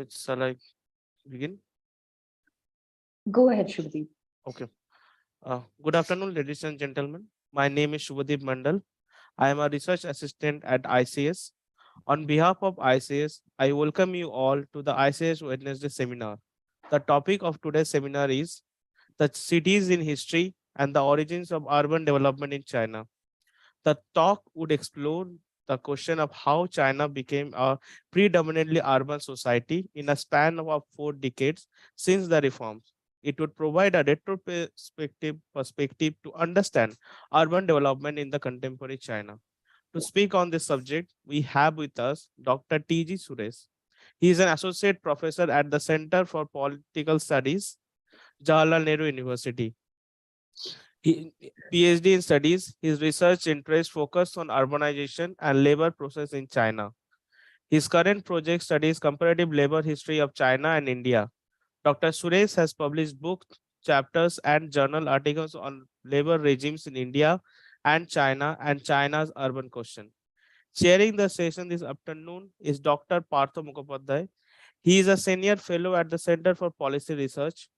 Shall I begin? Go ahead, Shubhadeep. Okay. Good afternoon, ladies and gentlemen. My name is Shubhadeep Mandal. I am a research assistant at ICS. On behalf of ICS, I welcome you all to the ICS Wednesday seminar. The topic of today's seminar is the cities in history and the origins of urban development in China. The talk would explore the question of how China became a predominantly urban society in a span of 4 decades since the reforms. It would provide a retrospective perspective to understand urban development in the contemporary China. To speak on this subject, we have with us Dr. T.G. Suresh. He is an associate professor at the Center for Political Studies, Jawaharlal Nehru University. He PhD in studies. His research interests focus on urbanization and labor process in China. His current project studies comparative labor history of China and India. Dr. Suresh has published books, chapters, and journal articles on labor regimes in India and China's urban question. Chairing the session this afternoon is Dr. Partha Mukhopadhyay. He is a senior fellow at the Center for Policy Research.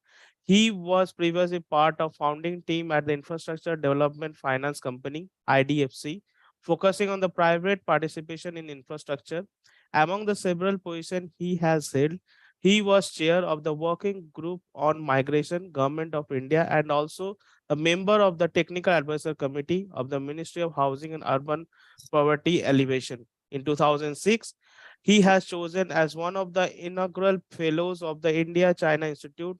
He was previously part of founding team at the Infrastructure Development Finance Company, IDFC, focusing on the private participation in infrastructure. Among the several positions he has held, he was chair of the working group on migration, Government of India, and also a member of the Technical Advisor Committee of the Ministry of Housing and Urban Poverty Alleviation. In 2006, he has chosen as one of the inaugural fellows of the India-China Institute,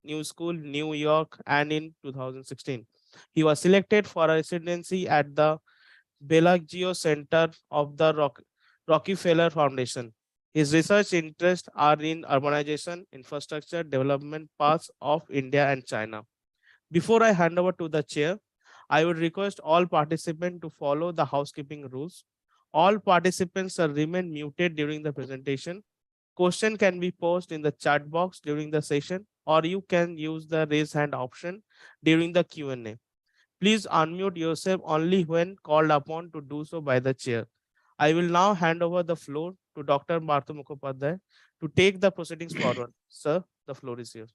New School, New York, and in 2016. He was selected for a residency at the Bellagio Center of the Rockefeller Foundation. His research interests are in urbanization, infrastructure, development paths of India and China. Before I hand over to the chair, I would request all participants to follow the housekeeping rules. All participants shall remain muted during the presentation. Question can be posed in the chat box during the session, or you can use the raise hand option during the Q&A. Please unmute yourself only when called upon to do so by the chair. I will now hand over the floor to Dr. Partha Mukhopadhyay to take the proceedings forward. Sir, the floor is yours.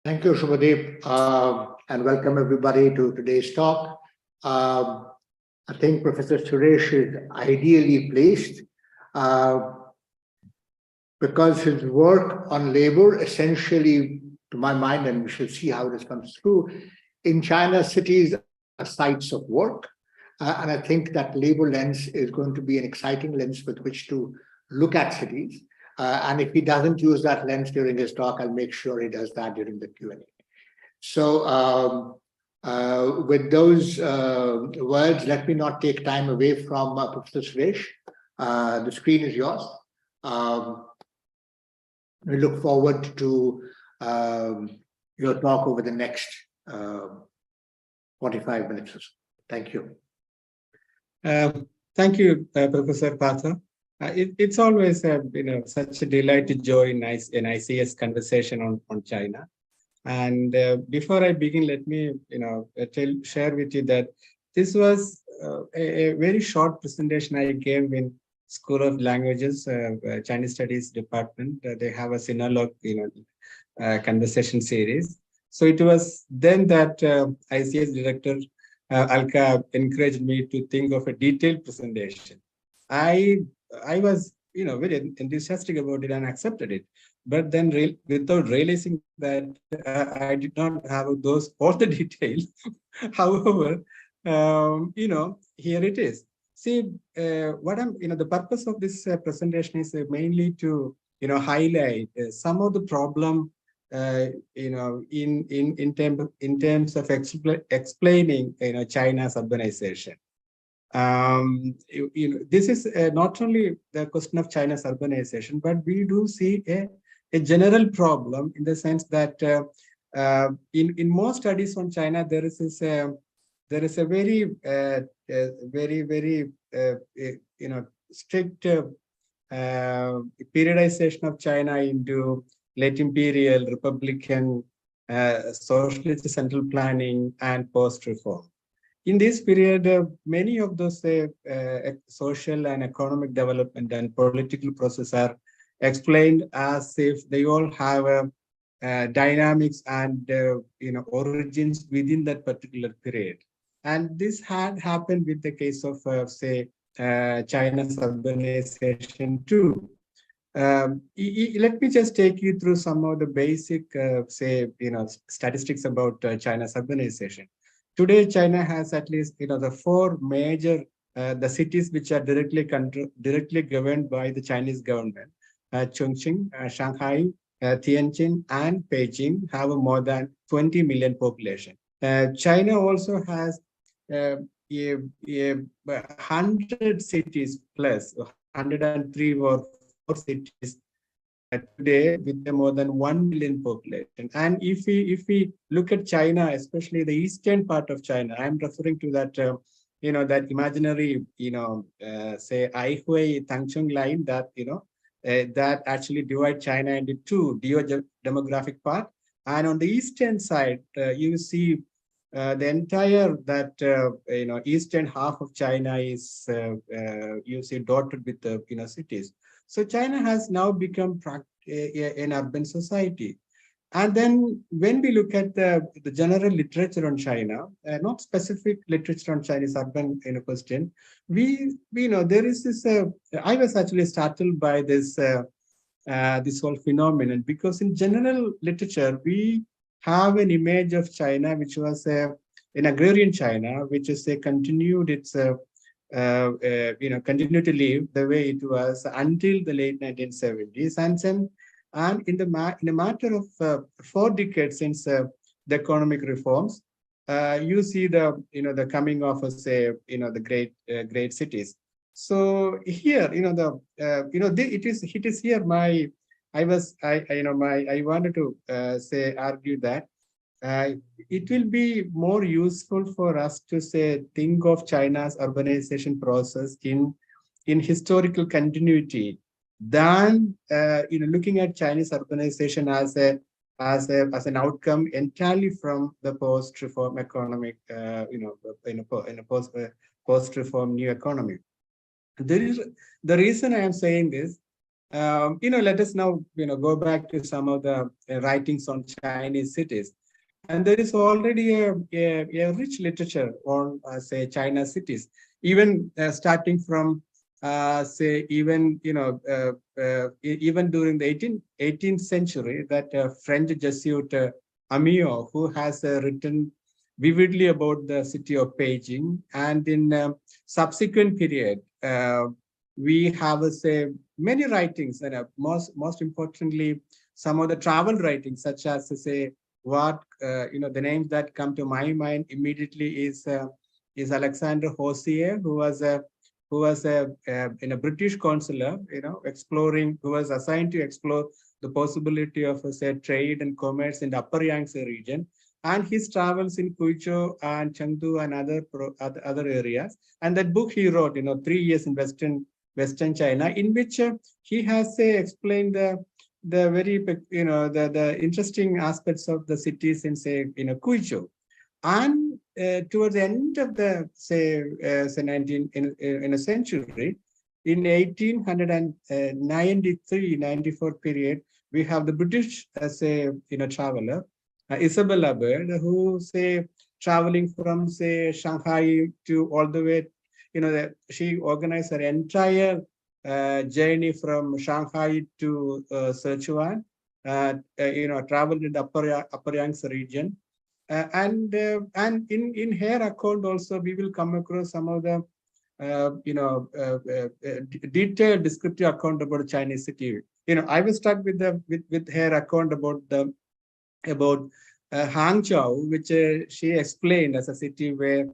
Thank you, Shubhadeep, and welcome everybody to today's talk. I think Professor Suresh is ideally placed because his work on labor essentially, to my mind, and we shall see how this comes through, in China, cities are sites of work. And I think that labor lens is going to be an exciting lens with which to look at cities. And if he doesn't use that lens during his talk, I'll make sure he does that during the Q&A. So with those words, let me not take time away from Professor Suresh. The screen is yours. We look forward to your talk over the next 45 minutes or so. Thank you. Thank you, Professor Partha. It's always such a delight to join an ICS conversation on China. And before I begin, let me share with you that this was a very short presentation I gave in School of Languages, Chinese Studies Department. They have a sinologue conversation series. So it was then that ICS Director Alka encouraged me to think of a detailed presentation. I was very enthusiastic about it and accepted it, but then without realizing that I did not have all the details. However, here it is. See, the purpose of this presentation is mainly to highlight some of the problem in terms of explaining China's urbanization. This is not only the question of China's urbanization, but we do see a general problem in the sense that in most studies on China, there is a very strict periodization of China into late imperial, republican, socialist central planning, and post-reform. In this period, many of those social and economic development and political processes are explained as if they all have a dynamics and origins within that particular period. And this had happened with the case of say China's urbanization too. Let me just take you through some of the basic say statistics about China's urbanization. Today, China has at least the four major the cities which are directly governed by the Chinese government. Chongqing, Shanghai, Tianjin, and Beijing have a more than 20 million population. China also has uh, a, a 100 cities plus 103 or 4 cities today with a more than 1 million population. And if we look at China, especially the eastern part of China, I'm referring to that that imaginary say Aihui Tangchung line that that actually divide China into two demographic part. And on the eastern side, you see the entire that eastern half of China is you see dotted with the cities. So China has now become an urban society. And then when we look at the general literature on China, not specific literature on Chinese urban question, we know there is this. I was actually startled by this this whole phenomenon because in general literature we have an image of China which was an agrarian China, which is continued its continue to live the way it was until the late 1970s, and in a matter of 4 decades since the economic reforms, you see the coming of say the great cities. So here it is here I wanted to say argue that it will be more useful for us to say think of China's urbanization process in historical continuity than looking at Chinese urbanization as an outcome entirely from the post-reform economic in a post-reform new economy. There is the reason I am saying this. Let us now go back to some of the writings on Chinese cities. And there is already a rich literature on, say, China cities, even starting from, say, even even during the 18th century, that French Jesuit Amiot, who has written vividly about the city of Beijing, and in subsequent period, we have say many writings, and most importantly, some of the travel writings, such as say what the names that come to my mind immediately is Alexander Hossier, who was in a British consular, exploring, who was assigned to explore the possibility of say trade and commerce in the Upper Yangtze region, and his travels in Guizhou and Chengdu and other areas. And that book he wrote, 3 years in Western China, in which he has explained the very the interesting aspects of the cities in say Guizhou. And towards the end of the say 19 in a century, in 1893-94 period, we have the British say traveler Isabella Bird, who say traveling from say Shanghai to all the way, she organized her entire journey from Shanghai to Sichuan, traveled in the Upper Yangtze region. And in her account also, we will come across some of the detailed descriptive account about Chinese city. I was struck with her account about Hangzhou, which she explained as a city where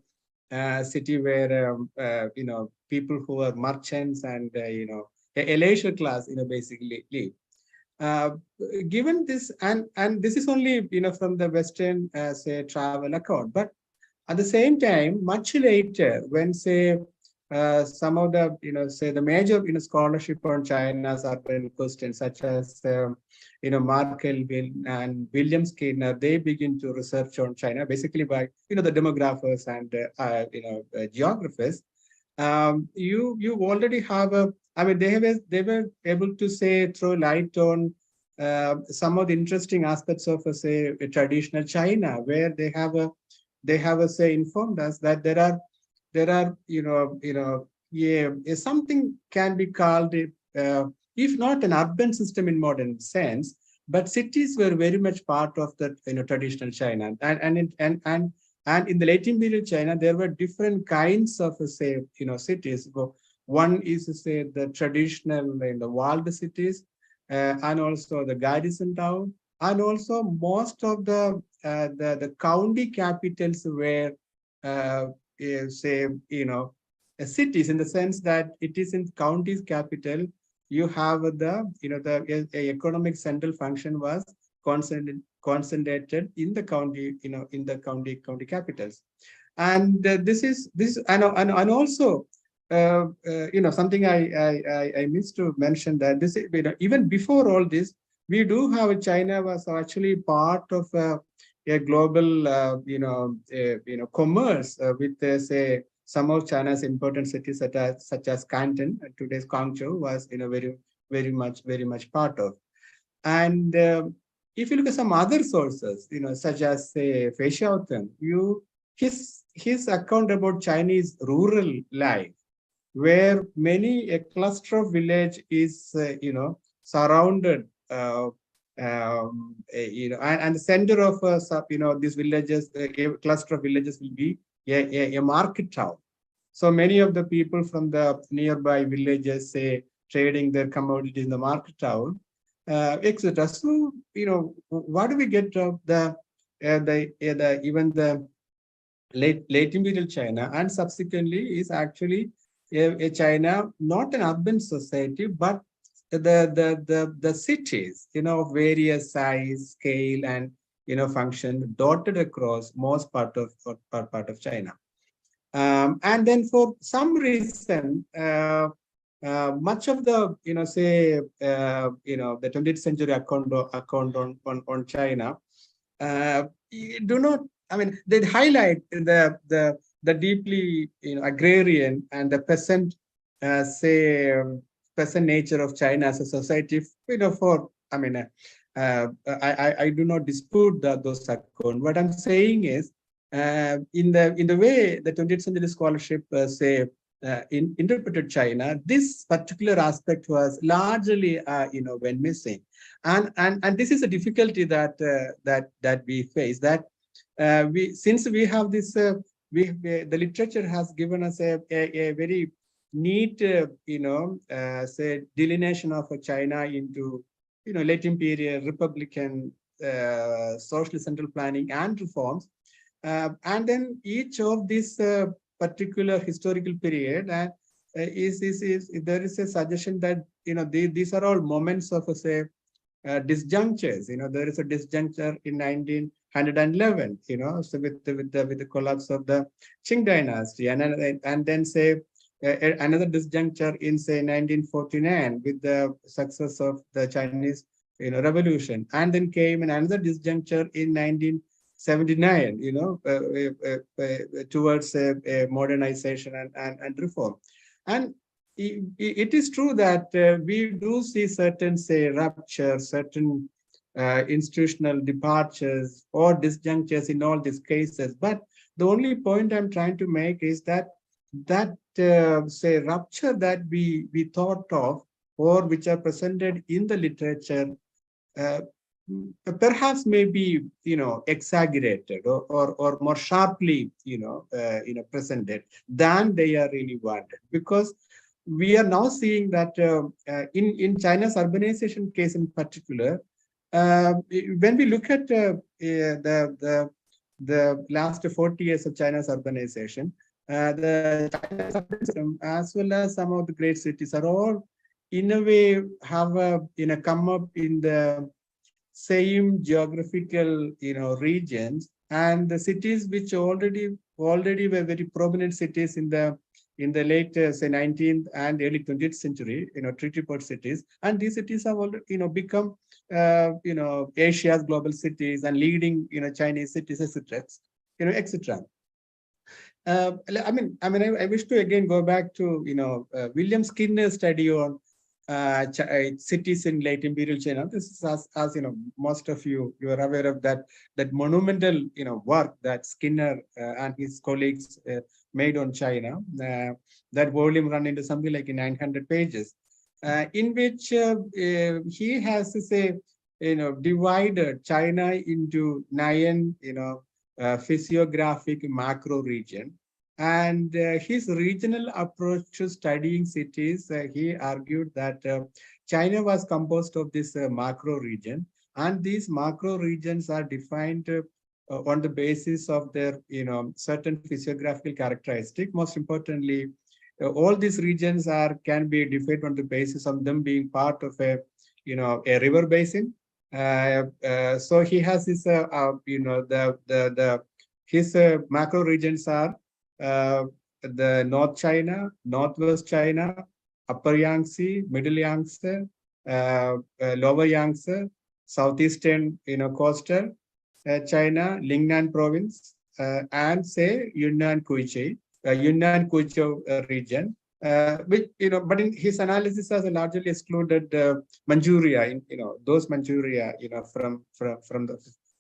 people who are merchants and a leisure class basically live. Given this, and this is only from the Western say travel account, but at the same time, much later, when say some of the say the major scholarship on China's urban questions, such as Mark Elvin and William Skinner, they begin to research on China, basically by the demographers and geographers. You already have I mean, they were able to say throw light on some of the interesting aspects of say a traditional China, where they have a say informed us that there are yeah, something can be called if not an urban system in modern sense, but cities were very much part of the traditional China, and in the late imperial China there were different kinds of say cities. One is say the traditional walled cities, and also the garrison town, and also most of the county capitals were say cities, in the sense that it is in county's capital. You have the economic central function was concentrated in the county, in the county capitals. And this and also something I missed to mention, that this even before all this, we do have China was actually part of a global commerce with say some of China's important cities such as Canton, today's Guangzhou, was very much part of. And if you look at some other sources, such as say Fei Xiaoteng, his account about Chinese rural life, where a cluster of village is surrounded and the center of these villages, a cluster of villages will be a market town. So many of the people from the nearby villages say trading their commodities in the market town, etc. So what do we get of even the late imperial China, and subsequently is actually a China, not an urban society, but the cities, of various size, scale, and function dotted across most part of China. And then for some reason, much of the the 20th century account on China do not. I mean, they highlight the deeply agrarian and the peasant peasant nature of China as a society. For I mean, I do not dispute those accounts. What I'm saying is, in the way the 20th century scholarship interpreted China, this particular aspect was largely went missing, and this is a difficulty that we face. That since we have this, the literature has given us a very neat say delineation of China into late imperial, republican, social central planning and reforms. And then each of these particular historical period is there is a suggestion that these are all moments of say disjunctures. There is a disjuncture in 1911, so with the collapse of the Qing dynasty, and then say another disjuncture in say 1949 with the success of the Chinese revolution, and then came another disjuncture in 1979, towards modernization and reform. And it is true that we do see certain say ruptures, certain institutional departures or disjunctures in all these cases. But the only point I'm trying to make is that say rupture that we thought of, or which are presented in the literature, perhaps may be exaggerated or more sharply presented than they are really wanted, because we are now seeing that in China's urbanization case in particular, when we look at the last 40 years of China's urbanization, the China's urban system, as well as some of the great cities, are all in a way have come up in the same geographical regions, and the cities which already were very prominent cities in the late say 19th and early 20th century, treaty port cities, and these cities have already become Asia's global cities and leading Chinese cities, etc. etc. I wish to again go back to William Skinner's study on cities in late imperial China. This is as most of you are aware of that monumental work that Skinner and his colleagues made on China. That volume run into something like 900 pages, in which he has to say divided China into 9 physiographic macro region. And his regional approach to studying cities, he argued that China was composed of this macro region, and these macro regions are defined on the basis of their certain physiographical characteristic. Most importantly, all these regions can be defined on the basis of them being part of a river basin. So he has this his macro regions are the North China, Northwest China, Upper Yangtze, Middle Yangtze, Lower Yangtze, Southeastern coastal China, Lingnan province, and say Yunnan Kuichi region, which but in his analysis has largely excluded Manchuria, those Manchuria, from the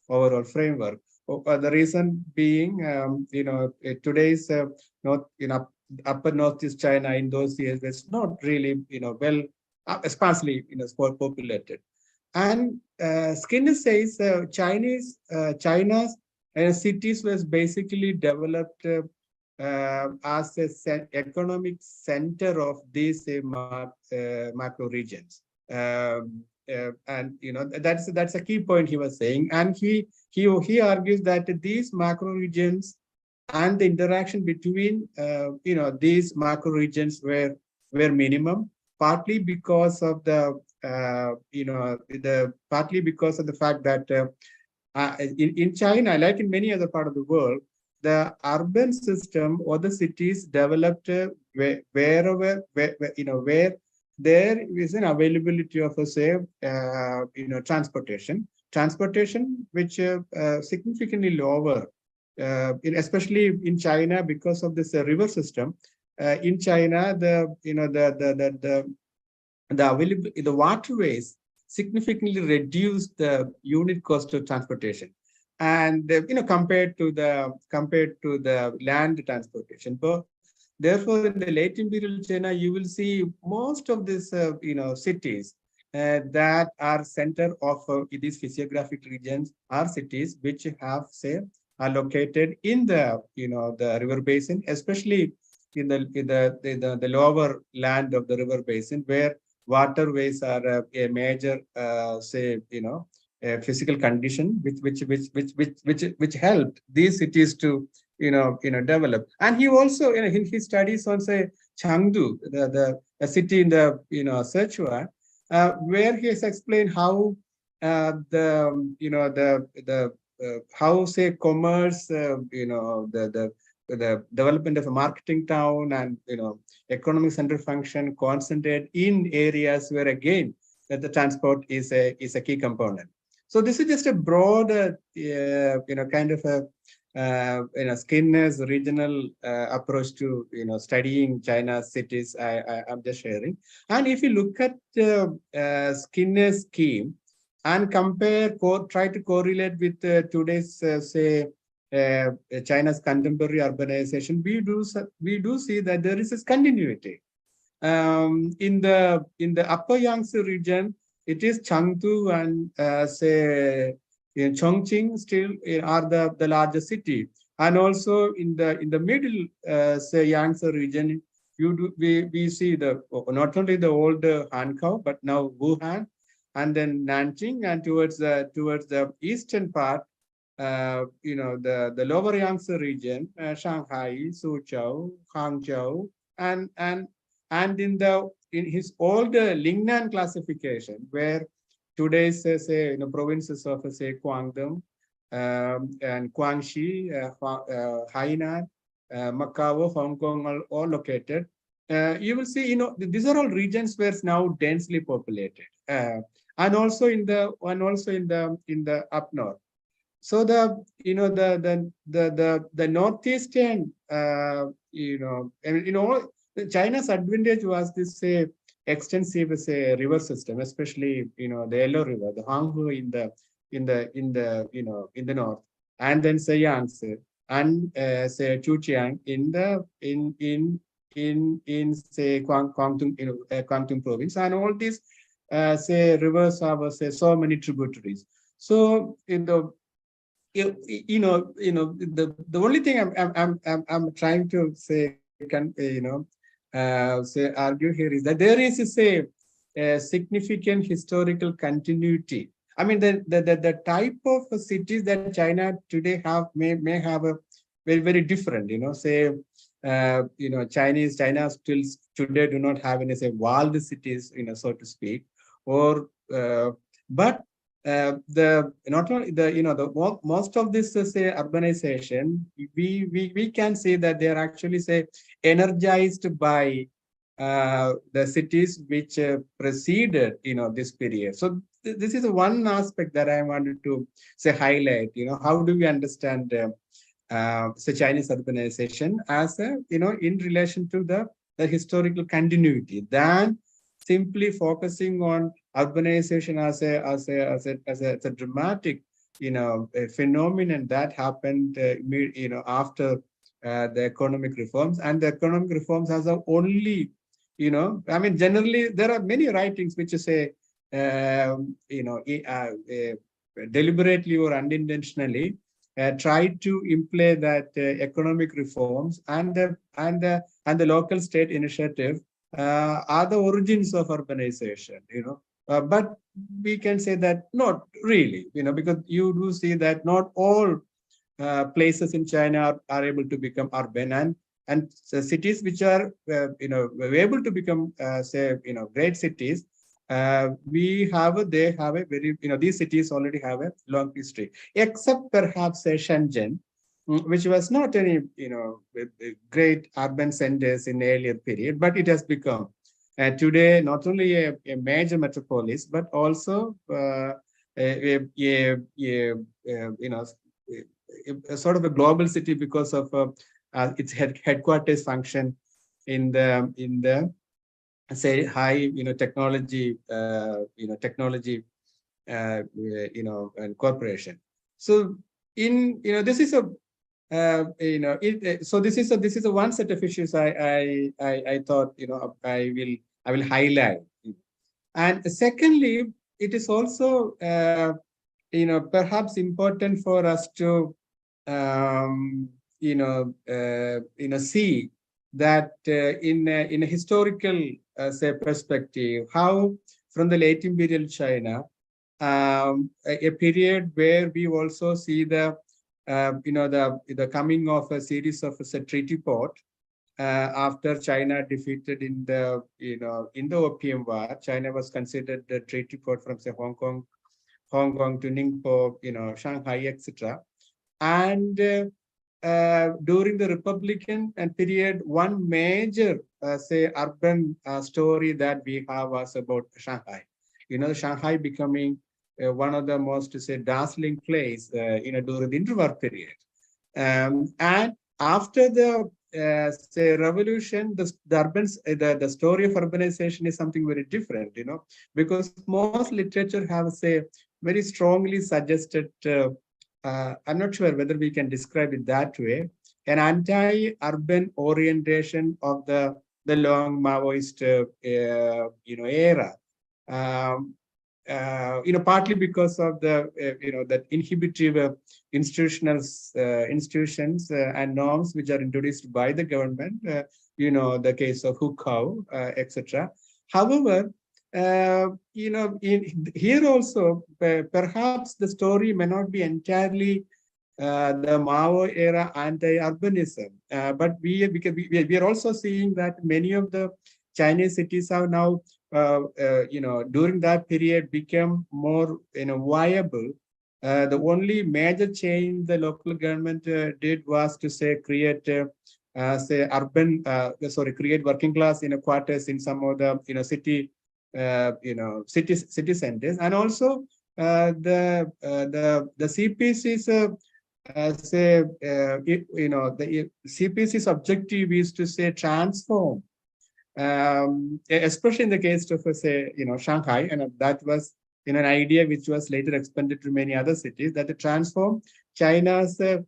overall framework. The reason being, today's upper northeast China in those years was not really, well, sparsely, populated. And Skinner says China's cities was basically developed as a economic center of these macro regions. And that's a key point he was saying. And he argues that these macro regions and the interaction between these macro regions were minimum, partly because of the fact that in China, like in many other parts of the world, the urban system or the cities developed where there is an availability of, say, transportation, which significantly lower, especially in China because of this river system. In China, the waterways significantly reduced the unit cost of transportation, and compared to the land transportation. But therefore, in the late imperial China, you will see most of these cities that are center of these physiographic regions are cities which have, say, are located in the the river basin, especially in the lower land of the river basin, where waterways are a major say a physical condition which helped these cities to develop. And he also in his studies on, say, Chengdu, the city in the Sichuan, where he has explained how how, say, commerce, the development of a marketing town and economic center function concentrate in areas where again that the transport is a key component. So this is just a broad kind of a Skinner's regional approach to studying China's cities. I'm just sharing. And if you look at Skinner's scheme and compare, try to correlate with today's say China's contemporary urbanization, we do see that there is this continuity. In the Upper Yangtze region, it is Chengdu and say in Chongqing still are the largest city, and also in the middle say Yangtze region, we see not only the old Hankou but now Wuhan, and then Nanjing, and towards the eastern part, the lower Yangtze region, Shanghai, Suzhou, Hangzhou, and in his old Lingnan classification, where today's say provinces of, say, Guangdong and Guangxi, Hainan, Macau, Hong Kong are all located. You will see, these are all regions where it's now densely populated, and also in the up north. So the northeastern, China's advantage was this extensive river system, especially the Yellow River, the Huang in the north, and then say Yangtze and say Chujiang in say Guangdong, Guangdong province, and all these say rivers have say so many tributaries. So the only thing I'm trying to say say argue here is that there is a significant historical continuity. I mean, the type of cities that China today have may have a very different. Say China still today do not have any say walled cities, so to speak, or but the not only the most of this say urbanization, we can say that they are actually say energized by the cities which preceded this period. So this is one aspect that I wanted to say highlight. How do we understand say Chinese urbanization as a in relation to the historical continuity, than simply focusing on urbanization as a dramatic a phenomenon that happened after the economic reforms. And the economic reforms as a only I mean, generally there are many writings which say deliberately or unintentionally try to imply that economic reforms and the local state initiative are the origins of urbanization. But we can say that not really, because you do see that not all places in China are able to become urban, and cities which are able to become say great cities. They have a very these cities already have a long history, except perhaps Shenzhen, which was not any great urban centers in earlier period, but it has become today not only a major metropolis but also a sort of a global city because of its headquarters function in the say high technology and corporation. So this is a so this is a one set of issues I thought I will highlight. And secondly, it is also perhaps important for us to see that in a historical say perspective, how from the late imperial China, a period where we also see the the coming of a series of treaty port after China defeated in the in the Opium War. China was considered the treaty port from say Hong Kong to Ningpo, Shanghai, etc. And during the Republican period, one major say urban story that we have was about Shanghai. Shanghai becoming one of the most say dazzling place during the interwar period. And after the say revolution, the story of urbanization is something very different, because most literature have say very strongly suggested. I'm not sure whether we can describe it that way, an anti-urban orientation of the long Maoist era. Partly because of the that inhibitive institutions and norms which are introduced by the government. The case of Huang, etc. However, here also perhaps the story may not be entirely the Mao era anti-urbanism, but we are also seeing that many of the Chinese cities have now during that period become more viable. The only major change the local government did was to say create say urban create working class quarters in some of the city city centers, and also the CPC's say the CPC's objective is to say transform, especially in the case of say Shanghai, and that was an idea which was later expanded to many other cities, that to transform China's the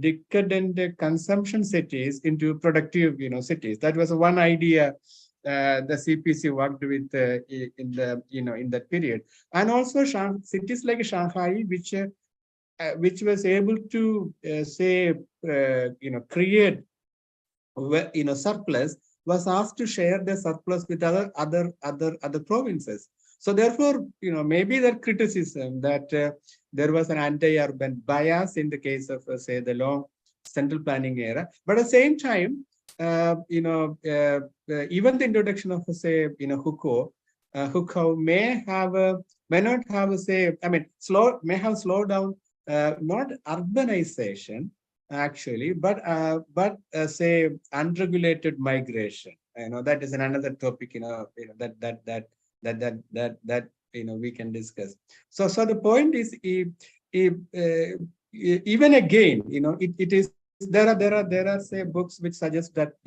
decadent consumption cities into productive cities. That was one idea the CPC worked with in the in that period. And also cities like Shanghai, which was able to say create surplus, was asked to share the surplus with other provinces. So therefore, maybe that criticism that there was an anti-urban bias in the case of say the long central planning era, but at the same time, even the introduction of say Hukou may not have say, I mean, may have slowed down not urbanization actually, but say unregulated migration. That is another topic. That we can discuss. So the point is, even again, it is there are say books which suggest that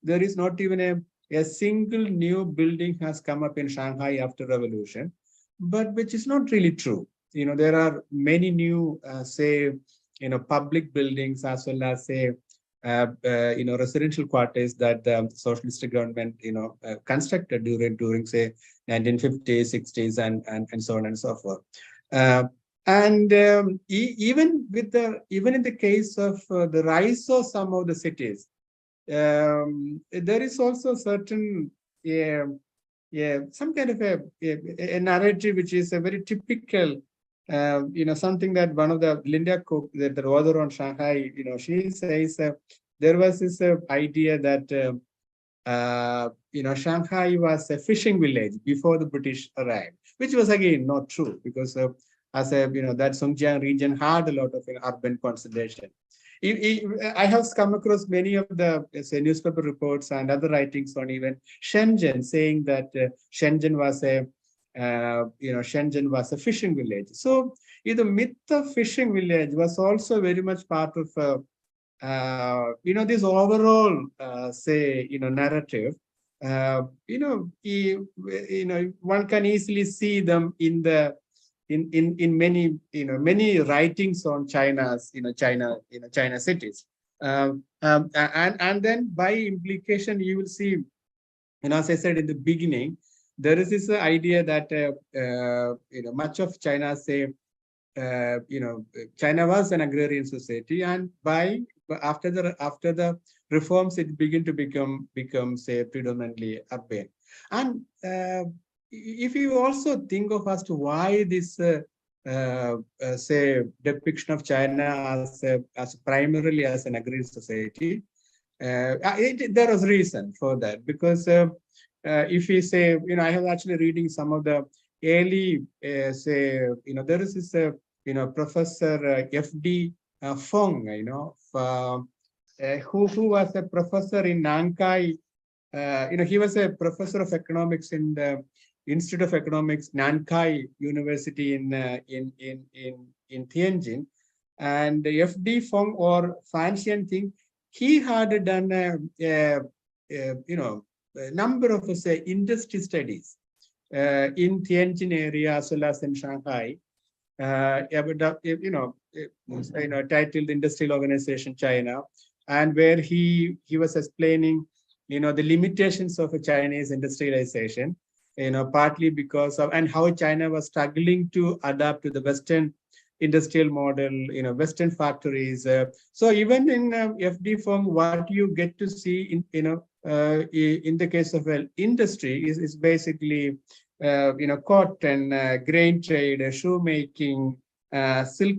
there is not even a single new building has come up in Shanghai after revolution, but which is not really true. There are many new say public buildings as well as say residential quarters that the socialist government constructed during say 1950s, 60s, and so on and so forth. And even in the case of the rise of some of the cities, there is also certain some kind of a narrative which is a very typical. Something that one of the Linda Cook, the author on Shanghai, she says there was this idea that Shanghai was a fishing village before the British arrived, which was again not true, because as that Xinjiang region had a lot of urban concentration. I have come across many of the say, newspaper reports and other writings on even Shenzhen, saying that Shenzhen was a fishing village. So the myth of fishing village was also very much part of this overall say narrative. One can easily see them in many many writings on China's China cities, and then by implication you will see, as I said in the beginning, there is this idea that much of China say China was an agrarian society, and after the reforms it began to become say predominantly urban. And if you also think of as to why this say depiction of China as primarily as an agrarian society, there was reason for that, because if we say, I have actually reading some of the early say, there is this Professor F.D. Fong, who was a professor in Nankai. He was a professor of economics in the Institute of Economics, Nankai University in Tianjin. And F.D. Fong, or Fanxian Thing, he had done a number of say industry studies in Tianjin area as well as in Shanghai. Titled Industrial Organization China, and where he was explaining the limitations of a Chinese industrialization, partly because of, and how China was struggling to adapt to the Western industrial model, Western factories. So even in FD Fong, what you get to see in the case of industry is basically cotton, grain trade, shoemaking, silk,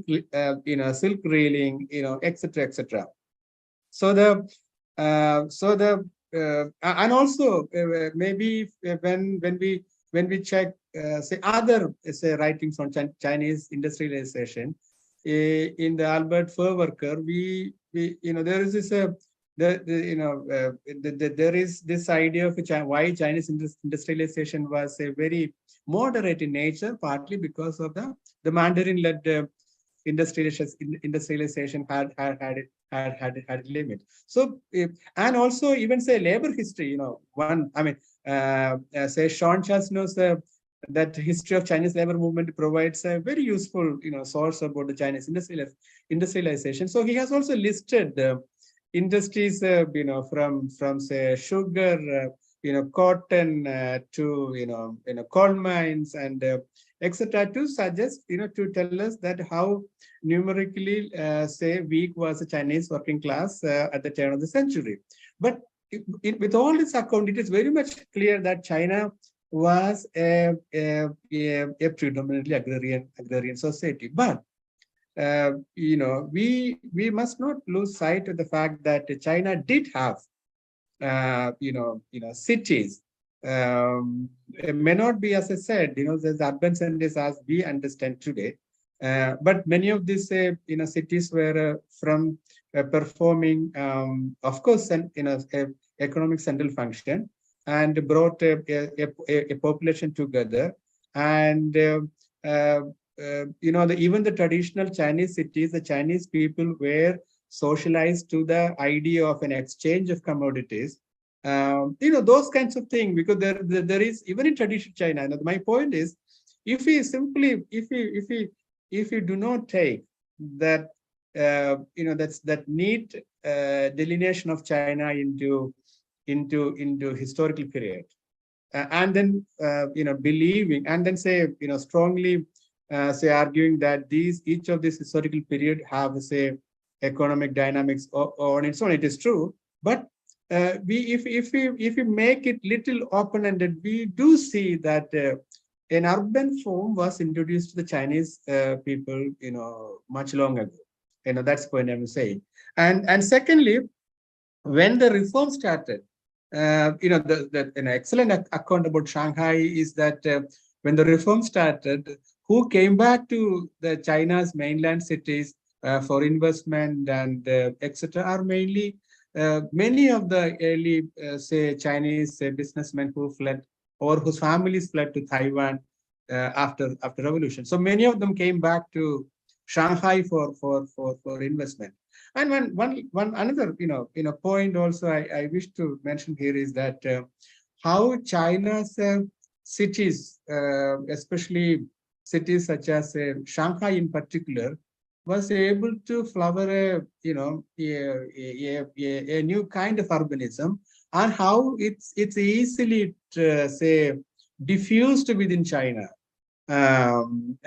silk reeling, etc., etc. So and also maybe when we check say other say writings on Chinese industrialization in the Albert Furwerker, we there is this there is this idea of why Chinese industrialization was a very moderate in nature, partly because of the Mandarin-led industrialization had limit. So and also even say labor history, say Sean Chas knows that history of Chinese labor movement provides a very useful source about the Chinese industrialization. So he has also listed industries from say sugar, cotton to coal mines and etc. to suggest to tell us that how numerically say weak was the Chinese working class at the turn of the century. But with all this account, it is very much clear that China was a predominantly agrarian society. But we must not lose sight of the fact that China did have cities. It may not be, as I said, there's urban centers as we understand today, but many of these cities were from performing, of course, economic central function, and brought a population together. And even the traditional Chinese cities, the Chinese people were socialized to the idea of an exchange of commodities. Those kinds of things, because there is even in traditional China. And my point is, if we do not take that that neat delineation of China into historical period, and then believing, and then say strongly say arguing that each of these historical period have say economic dynamics on its own. It is true, but if we make it little open-ended, we do see that an urban form was introduced to the Chinese people much long ago. That's the point I'm saying. And secondly, when the reform started, an excellent account about Shanghai is that when the reform started, who came back to the China's mainland cities for investment and etc. are mainly many of the early, say, Chinese businessmen who fled or whose families fled to Taiwan after revolution. So many of them came back to Shanghai for investment. And one another point also I wish to mention here is that how China's cities, especially cities such as Shanghai in particular, was able to flower a new kind of urbanism, and how it's easily say diffused within China, and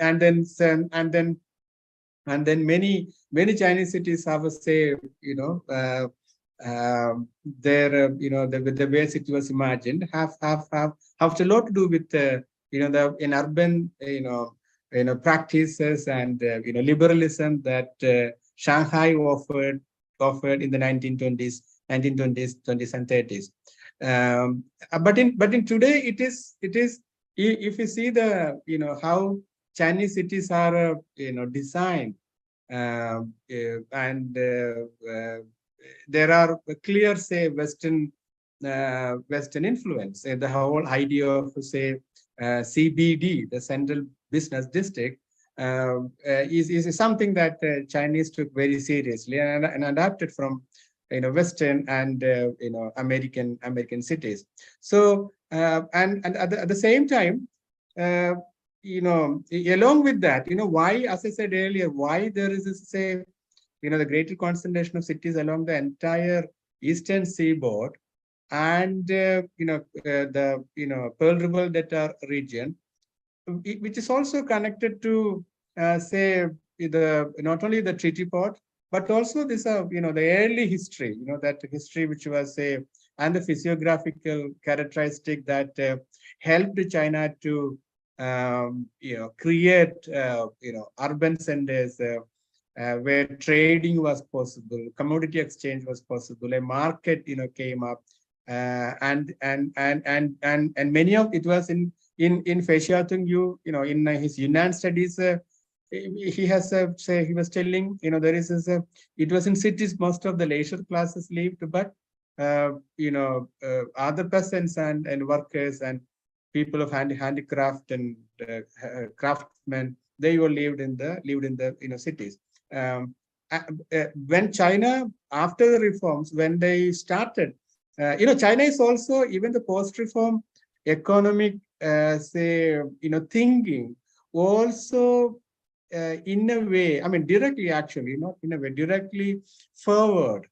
then many Chinese cities have a say their the way city was imagined have a lot to do with in urban practices and liberalism that Shanghai offered in the 1920s and 30s. But in today it is if you see the how Chinese cities are designed, and there are clear say Western influence. The whole idea of say CBD, the Central Business District, is something that Chinese took very seriously and adapted from Western and American cities. So and at the same time, along with that, why, as I said earlier, why there is this say the greater concentration of cities along the entire eastern seaboard and the Pearl River Delta region, which is also connected to say not only the treaty port, but also this the early history, that history which was say, and the physiographical characteristic that helped China to create urban centers where trading was possible, commodity exchange was possible, a market came up, and many of it was in Fei Xiaotung, in his Yunnan studies he has say he was telling, there is this, it was in cities most of the leisure classes lived, but other peasants and workers and people of handicraft and craftsmen, they all lived in the cities. When China, after the reforms, when they started, China is also, even the post-reform economic thinking also in a way, I mean directly, actually not in a way, directly forward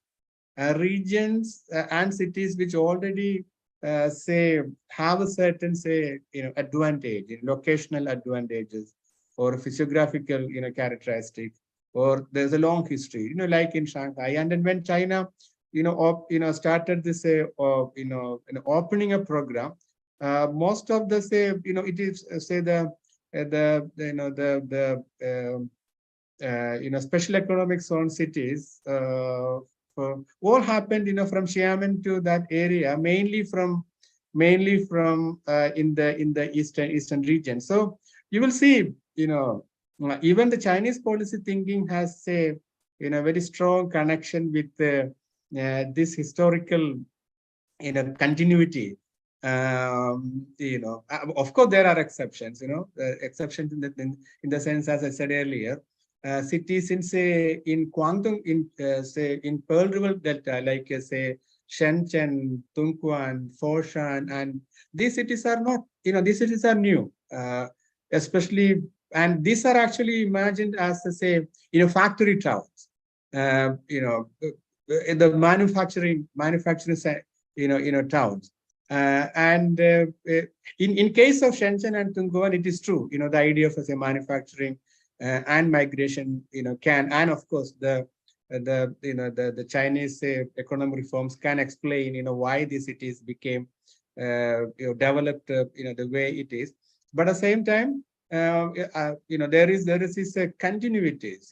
regions and cities which already have a certain advantage, locational advantages or physiographical characteristic, or there's a long history, like in Shanghai. And then when China started this opening a program, most of the it is special economic zone cities all happened from Xiamen to that area, mainly from in the eastern region. So you will see, even the Chinese policy thinking has a very strong connection with this historical continuity. Of course there are exceptions, exceptions in the sense, as I said earlier, cities in Guangdong, in Pearl River Delta, like say Shenzhen, Dongguan, Foshan, and these cities are not, these cities are new, especially, and these are actually imagined as factory towns, the manufacturing towns. In case of Shenzhen and Dongguan, it is true, the idea of manufacturing and migration, can, and of course the Chinese economic reforms can explain, why these cities became developed, the way it is. But at the same time, there is this continuities,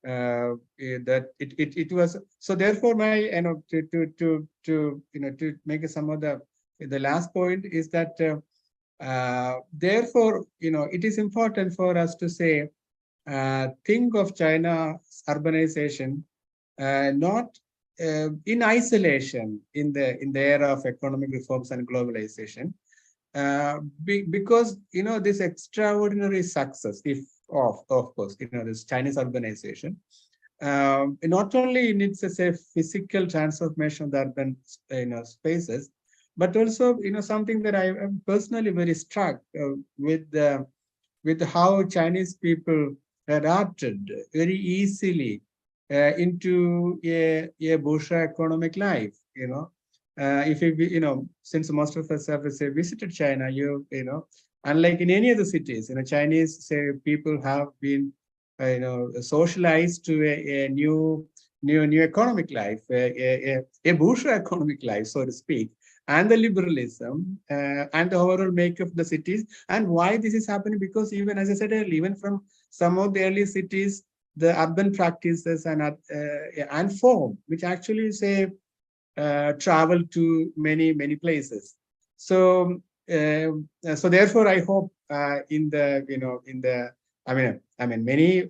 that it was. So therefore, my to make some of the last point is that therefore, it is important for us to say, think of China's urbanization not in isolation in the era of economic reforms and globalization, because this extraordinary success, if of course, this Chinese urbanization, not only in its physical transformation of the urban spaces, but also something that I am personally very struck with how Chinese people adapted very easily into a bourgeois economic life. If you since most of us have visited China, unlike in any other cities, Chinese people have been socialized to a new economic life, a bourgeois economic life, so to speak, and the liberalism and the overall make of the cities. And why this is happening? Because even, as I said earlier, even from some of the early cities, the urban practices and form, which actually travel to many places. So therefore, I hope I mean many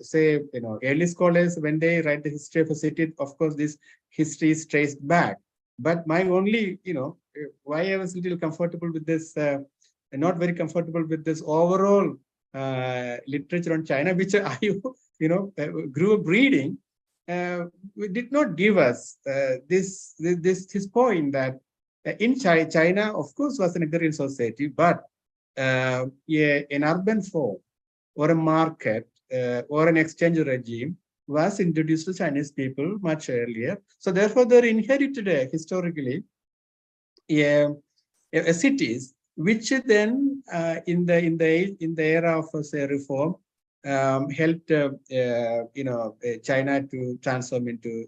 early scholars, when they write the history of a city, of course this history is traced back. But my only why I was a little comfortable with this, not very comfortable with this overall literature on China, which I grew up reading, did not give us this point that in China, of course, was an agrarian society, but an urban form or a market or an exchange regime was introduced to Chinese people much earlier. So therefore, they inherited historically cities, which then in the era of reform helped China to transform into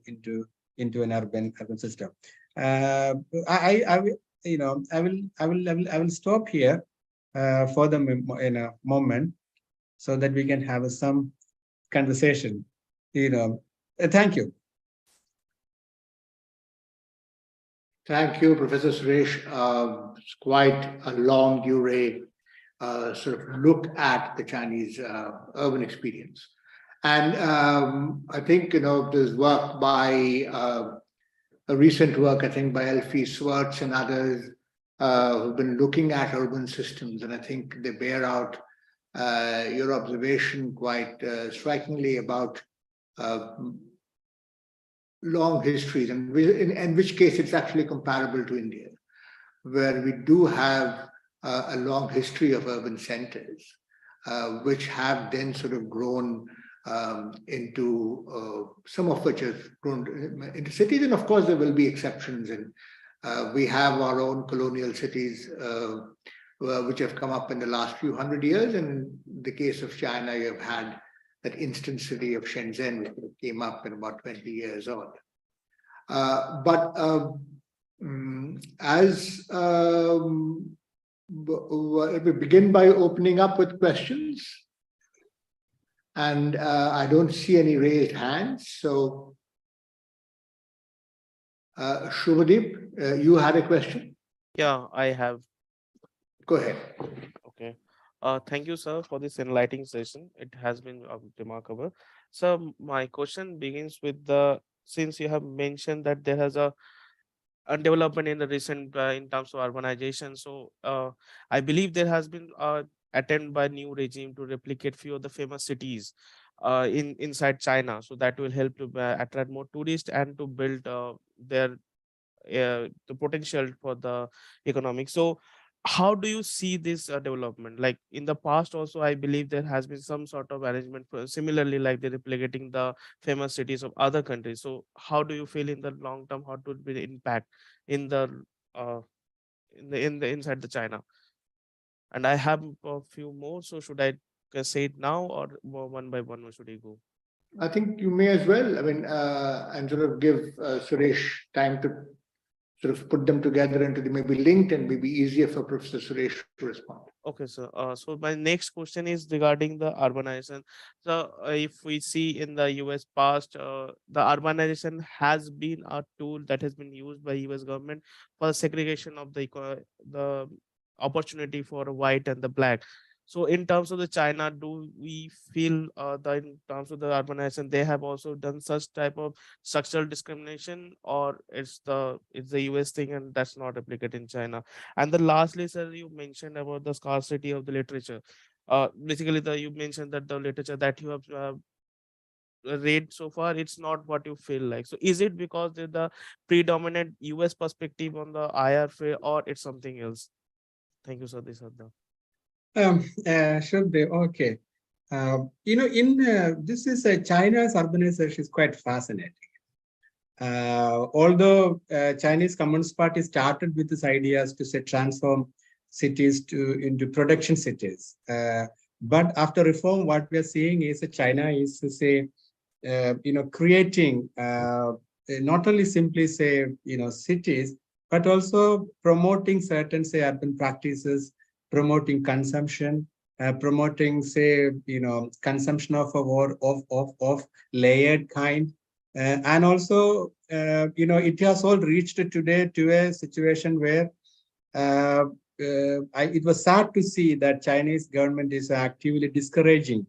an urban system. I will stop here for the moment, so that we can have some conversation. Thank you. Thank you, Professor Suresh. It's quite a long durée sort of look at the Chinese urban experience. And I think, there's work by, a recent work, I think, by Elfie Swartz and others who've been looking at urban systems. And I think they bear out your observation quite strikingly about long histories, and in which case it's actually comparable to India, where we do have a long history of urban centers, which have then sort of grown into some of which have grown into cities, and of course there will be exceptions. And we have our own colonial cities which have come up in the last few hundred years. And in the case of China, you have had that instant city of Shenzhen, which came up in about 20 years old. As we begin by opening up with questions, and I don't see any raised hands. So, Shubhadeep, you had a question? Yeah, I have. Go ahead. Okay. Thank you, sir, for this enlightening session. It has been remarkable. So my question begins with since you have mentioned that there has a development in the recent in terms of urbanization. So I believe there has been attempt by new regime to replicate few of the famous cities inside China. So that will help to attract more tourists and to build their the potential for the economic. So how do you see this development? Like in the past also, I believe there has been some sort of arrangement for similarly like they're replicating the famous cities of other countries. So how do you feel in the long term, how to be the impact in the uh, in the inside the China? And I have a few more, so should I say it now or one by one, or should I go? I think you may as well. I mean, and sort of give Suresh time to sort of put them together and they may be linked and may be easier for Professor Suresh to respond. Okay, sir. So my next question is regarding the urbanization. So if we see in the US past, the urbanization has been a tool that has been used by US government for segregation of the opportunity for white and the black. So in terms of the China, do we feel that in terms of the urbanization, they have also done such type of structural discrimination, or it's the US thing and that's not replicated in China? And then lastly, sir, you mentioned about the scarcity of the literature. Basically, you mentioned that the literature that you have read so far, it's not what you feel like. So is it because the predominant US perspective on the IRFA, or it's something else? Thank you, sir. These are the Should be okay. This is China's urbanization is quite fascinating. Although Chinese Communist Party started with this ideas to say transform cities into production cities, but after reform, what we are seeing is that China is to say, creating not only simply say cities, but also promoting certain say urban practices, promoting consumption, promoting say consumption of of layered kind. And also, it has all reached today to a situation where it was sad to see that Chinese government is actively discouraging,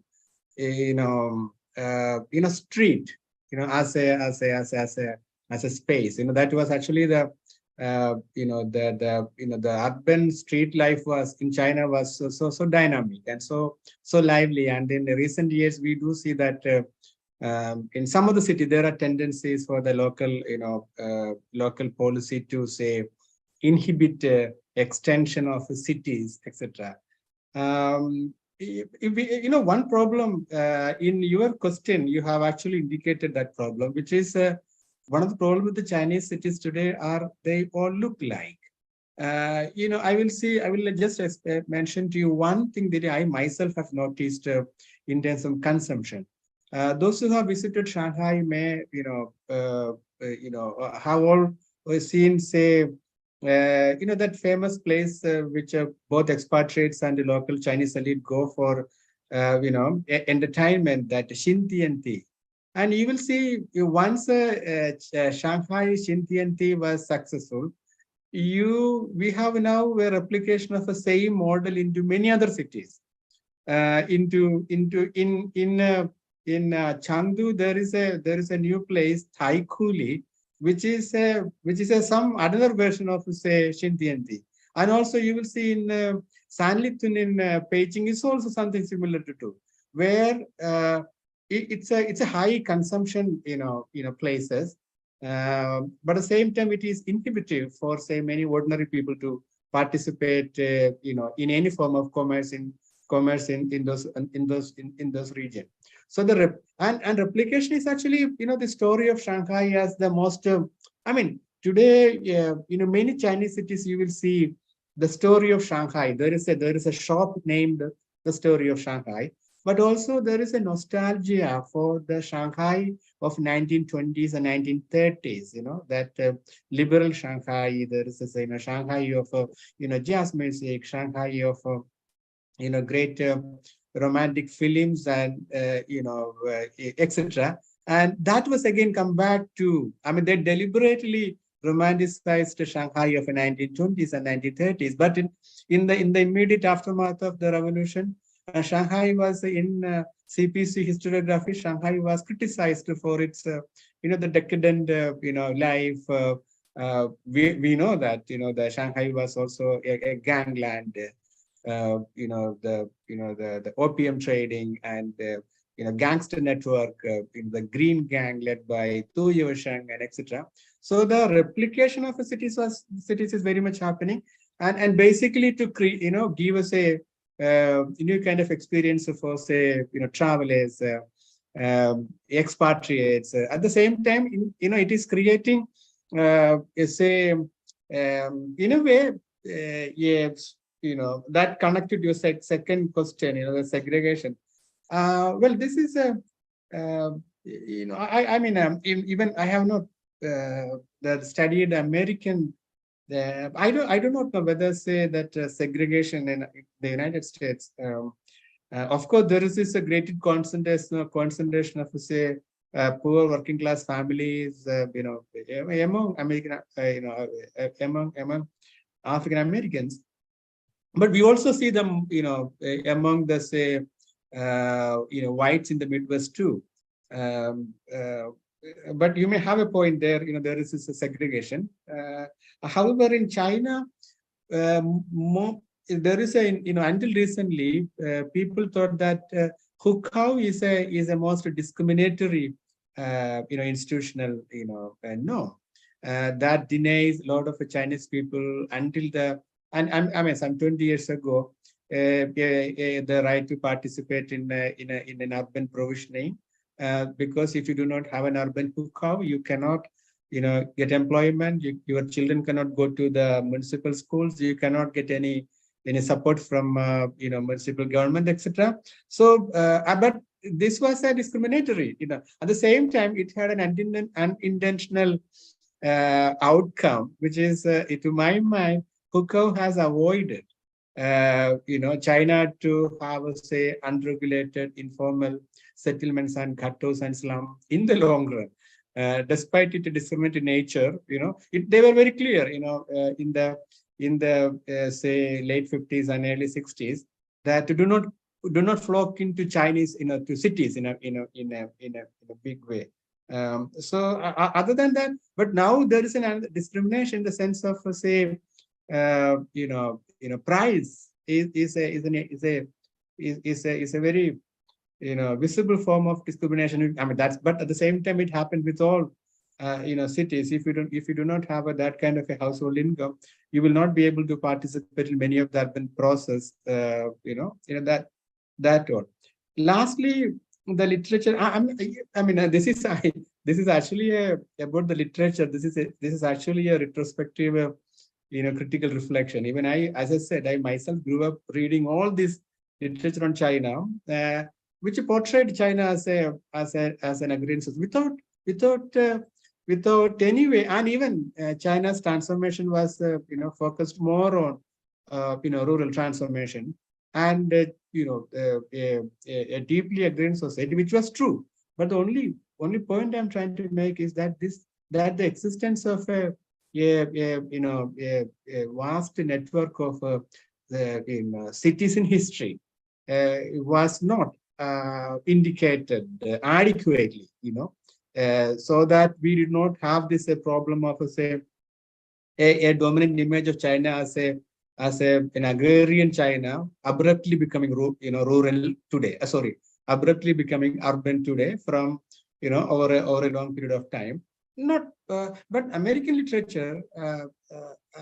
street, as a space. That was actually the urban street life was in China was so dynamic and so lively. And in the recent years, we do see that. In some of the city, there are tendencies for the local policy to say inhibit extension of cities, etc. One problem in your question, you have actually indicated that problem, which is one of the problems with the Chinese cities today are they all look like. I will just mention to you one thing that I myself have noticed in terms of consumption. Those who have visited Shanghai may, have all seen, say, that famous place which both expatriates and the local Chinese elite go for, entertainment, that Xintianti. And you will see once Shanghai Xintianti was successful, we have now a replication of the same model into many other cities. In Chengdu, there is a new place, Taikuli, which is some another version of say Xintiandi. And also you will see in Sanlitun in Beijing is also something similar to do, where it's a high consumption places, but at the same time it is inhibitive for say many ordinary people to participate in any form of commerce in those regions. So the replication is actually the story of Shanghai as the most. I mean today many Chinese cities you will see the story of Shanghai. There is a shop named the story of Shanghai, but also there is a nostalgia for the Shanghai of 1920s and 1930s. That liberal Shanghai. There is a Shanghai of jazz music, Shanghai of great romantic films and etc. And that was again come back to, I mean, they deliberately romanticized Shanghai of the 1920s and 1930s. But in the immediate aftermath of the revolution, Shanghai was in CPC historiography. Shanghai was criticized for its the decadent life. We know that the Shanghai was also a gangland. The opium trading and gangster network in the Green Gang led by Tu Yuesheng and etc. So the replication of the cities is very much happening, and basically to create give us a new kind of experience for say travelers, expatriates. At the same time, it is creating say in a way yes. That connected to your second question, the segregation. Well, this is a, I mean, even I have not studied American. I do not know whether say that segregation in the United States. Of course, there is this a great concentration of say poor working class families. Among American, among African Americans. But we also see them, among the say, whites in the Midwest too. But you may have a point there. There is this segregation. However, in China, there is a until recently, people thought that Hukou is a most discriminatory institutional norm that denies a lot of Chinese people until the. And I mean, some 20 years ago, the right to participate in an urban provisioning, because if you do not have an urban hukou, you cannot, get employment. Your children cannot go to the municipal schools. You cannot get any support from municipal government, etc. So, but this was a discriminatory. At the same time, it had an unintentional outcome, which is, to my mind. Hukou has avoided, China to have, say, unregulated informal settlements and ghettos and slum in the long run. Despite its discriminatory nature, they were very clear, in the say late 50s and early 60s, that do not flock into Chinese, to cities in a big way. So other than that, but now there is an discrimination in the sense of, say. Price is a very visible form of discrimination. I mean but at the same time it happened with all cities. If you do not have that kind of a household income, you will not be able to participate in many of the urban process. That one. Lastly, the literature. This is actually about the literature. This is actually a retrospective. Critical reflection. Even as I said, I myself grew up reading all this literature on China, which portrayed China as an agrarian system without any way. And even China's transformation was, focused more on, rural transformation and, a deeply agrarian society, which was true. But the only point I'm trying to make is that the existence of a a vast network of cities in history was not indicated adequately, so that we did not have this problem of say a dominant image of China as an agrarian China abruptly becoming rural today. Sorry, abruptly becoming urban today from over a long period of time. Not, but American literature. I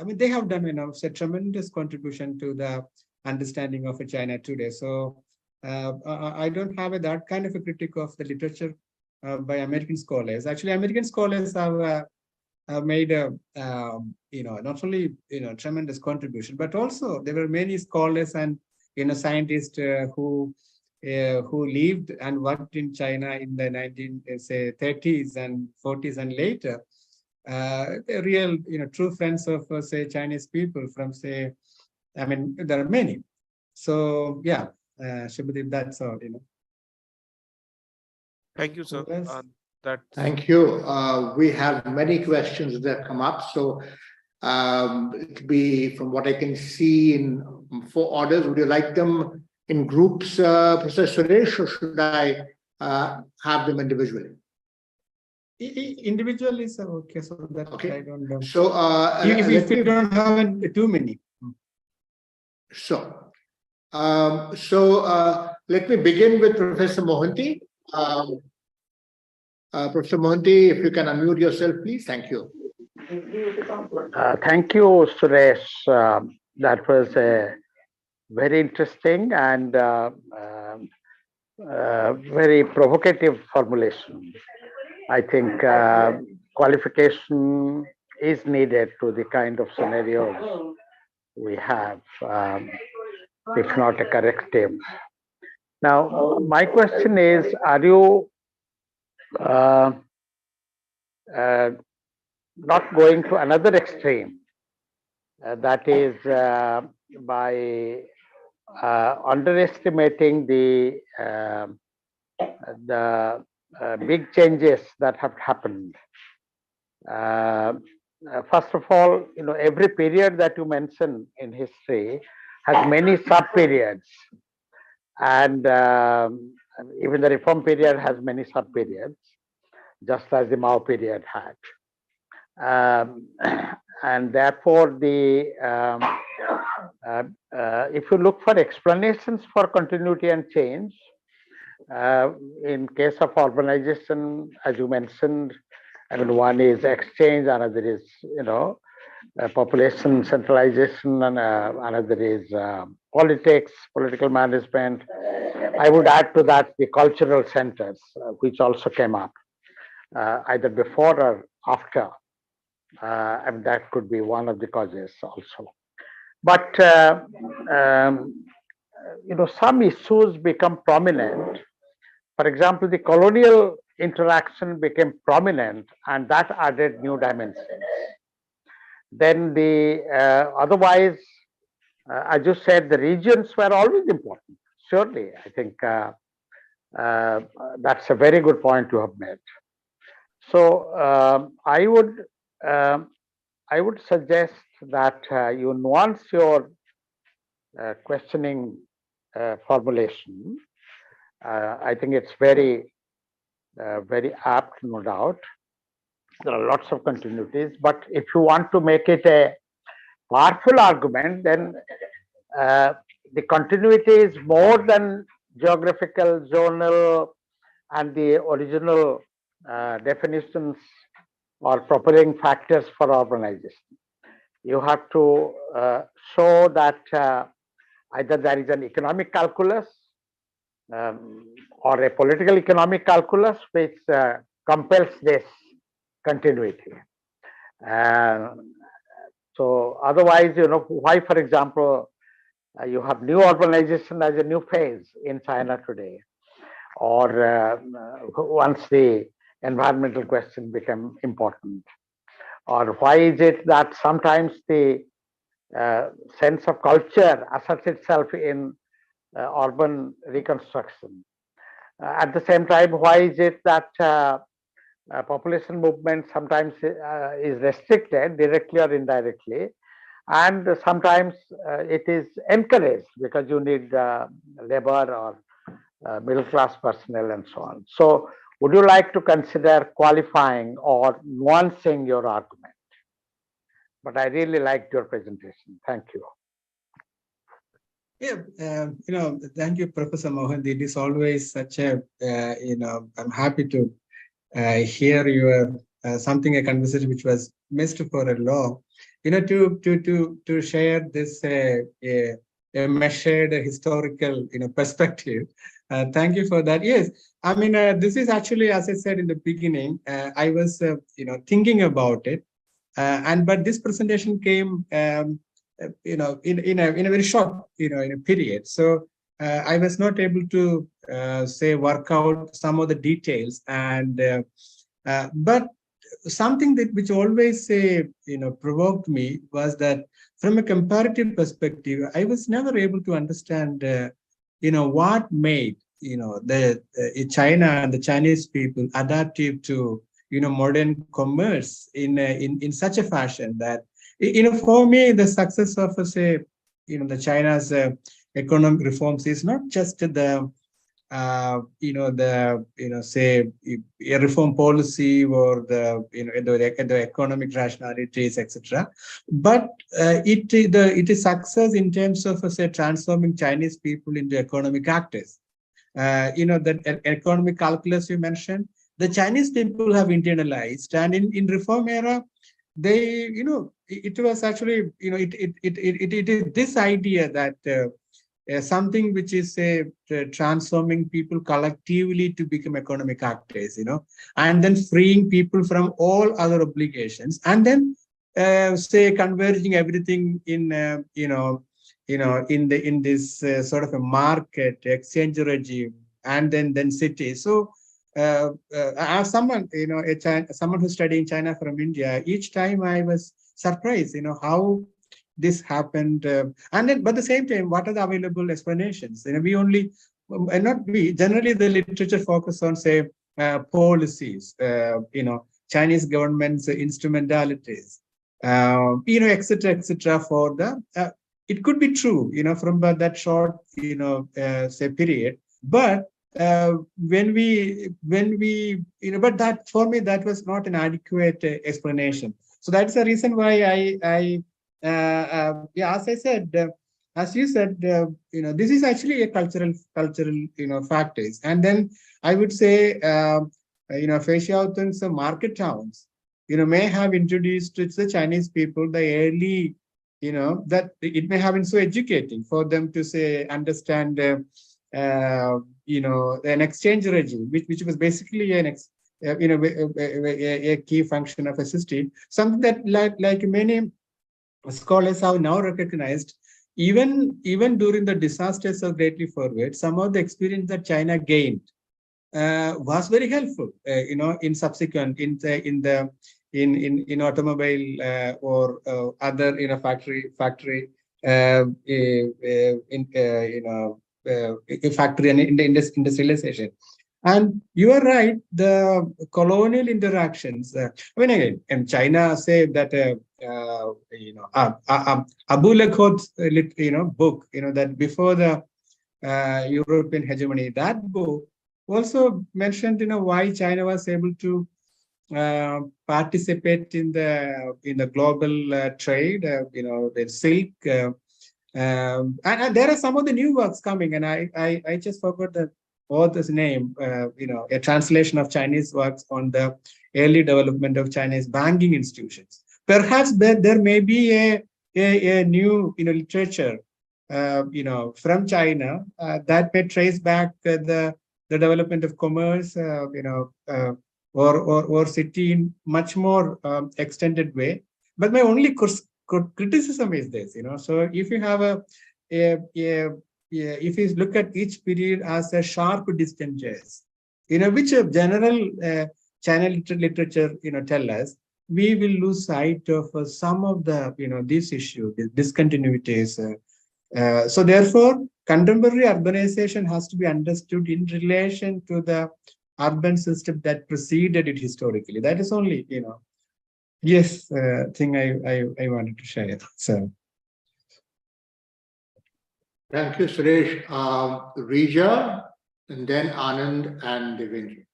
mean, they have done a tremendous contribution to the understanding of China today. So I don't have that kind of a critique of the literature by American scholars. Actually, American scholars have made a not only tremendous contribution, but also there were many scholars and scientists who lived and worked in China in the 30s and 40s and later. They're real true friends of say Chinese people from say, I mean there are many. So yeah, Shubhadeep, that's all. Thank you, sir. That Thank you. We have many questions that come up. So it'll be, from what I can see, in 4 orders. Would you like them in groups, Professor Suresh, or should I have them individually? Individually is okay, so that Okay. I don't know. So if you don't have too many. So, let me begin with Professor Mohanty. Professor Mohanty, if you can unmute yourself, please. Thank you. Thank you, Suresh. That was a very interesting and very provocative formulation. I think qualification is needed to the kind of scenarios we have, if not a corrective. Now, my question is, are you not going to another extreme? That is by underestimating the big changes that have happened. First of all, every period that you mention in history has many sub-periods, and even the reform period has many sub-periods, just as the Mao period had. And therefore, if you look for explanations for continuity and change, in case of urbanization, as you mentioned, I mean, one is exchange, another is population centralization, and another is politics, political management. I would add to that the cultural centers, which also came up either before or after. And that could be one of the causes also. But some issues become prominent. For example, the colonial interaction became prominent, and that added new dimensions. Then the otherwise, as you said, the regions were always important. Surely, I think that's a very good point you have made. So I would suggest that you nuance your questioning formulation. I think it's very apt, no doubt. There are lots of continuities, but if you want to make it a powerful argument, then the continuity is more than geographical, zonal, and the original definitions or propelling factors for urbanization. You have to show that either there is an economic calculus or a political economic calculus which compels this continuity. So otherwise, why, for example, you have new urbanization as a new phase in China today, or once the environmental question became important, or why is it that sometimes the sense of culture asserts itself in urban reconstruction? At the same time, why is it that population movement sometimes is restricted directly or indirectly, and sometimes it is encouraged because you need labor or middle class personnel and so on. So, would you like to consider qualifying or nuancing your argument? But I really liked your presentation. Thank you. Yeah, thank you, Professor Mohan. It is always such a, I'm happy to hear your a conversation which was missed for a long, to share this a measured historical, perspective. Thank you for that. Yes, I mean, this is actually, as I said in the beginning, I was, thinking about it, but this presentation came, in a very short, in a period. So I was not able to say work out some of the details, and but something that which always provoked me was that from a comparative perspective, I was never able to understand what made the China and the Chinese people adaptive to modern commerce in such a fashion that for me the success of say the China's economic reforms is not just the say a reform policy or the economic rationalities, etc. But it is success in terms of say transforming Chinese people into economic actors. The economic calculus you mentioned, the Chinese people have internalized, and in reform era, they it was actually it is this idea that something which is transforming people collectively to become economic actors, and then freeing people from all other obligations, and then say converging everything in in this sort of a market exchange regime, and then cities. So as someone someone who's studying China from India, each time I was surprised how this happened, and then but at the same time, what are the available explanations? We only not we generally the literature focus on say policies, Chinese government's instrumentalities, etc. For the it could be true from that short say period, but when we but that for me that was not an adequate explanation. So that's the reason why I yeah, as I said, as you said, this is actually a cultural factors. And then I would say, Feixiaotun's market towns, may have introduced to the Chinese people the early, that it may have been so educating for them to say understand, an exchange regime, which was basically a key function of a system, something that like many scholars have now recognized, even during the disasters of Greatly Forward, some of the experience that China gained was very helpful, in subsequent in automobile or other factory factory and in the industrialization. And you are right, the colonial interactions. I mean, again, in China say that Abu Lakhod's book, that before the European hegemony, that book also mentioned why China was able to participate in the global trade, the silk. And there are some of the new works coming, and I just forgot the author's name, a translation of Chinese works on the early development of Chinese banking institutions. Perhaps there may be a new literature, from China that may trace back the development of commerce, or city in much more extended way. But my only criticism is this, so if you have if you look at each period as a sharp distances, which a general China literature, tell us, we will lose sight of some of the, these issues, the discontinuities. So therefore, contemporary urbanization has to be understood in relation to the urban system that preceded it historically. That is only, yes, thing I wanted to share. So. Thank you, Suresh. Rija, and then Anand and Devendra.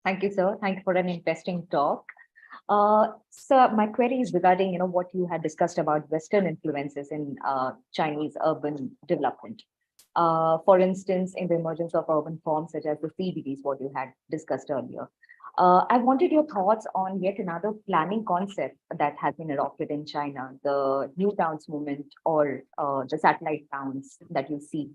Thank you, sir. Thank you for an interesting talk. Sir, my query is regarding, what you had discussed about Western influences in Chinese urban development. For instance, in the emergence of urban forms such as the CBDs, what you had discussed earlier. I wanted your thoughts on yet another planning concept that has been adopted in China, the new towns movement, or the satellite towns that you see.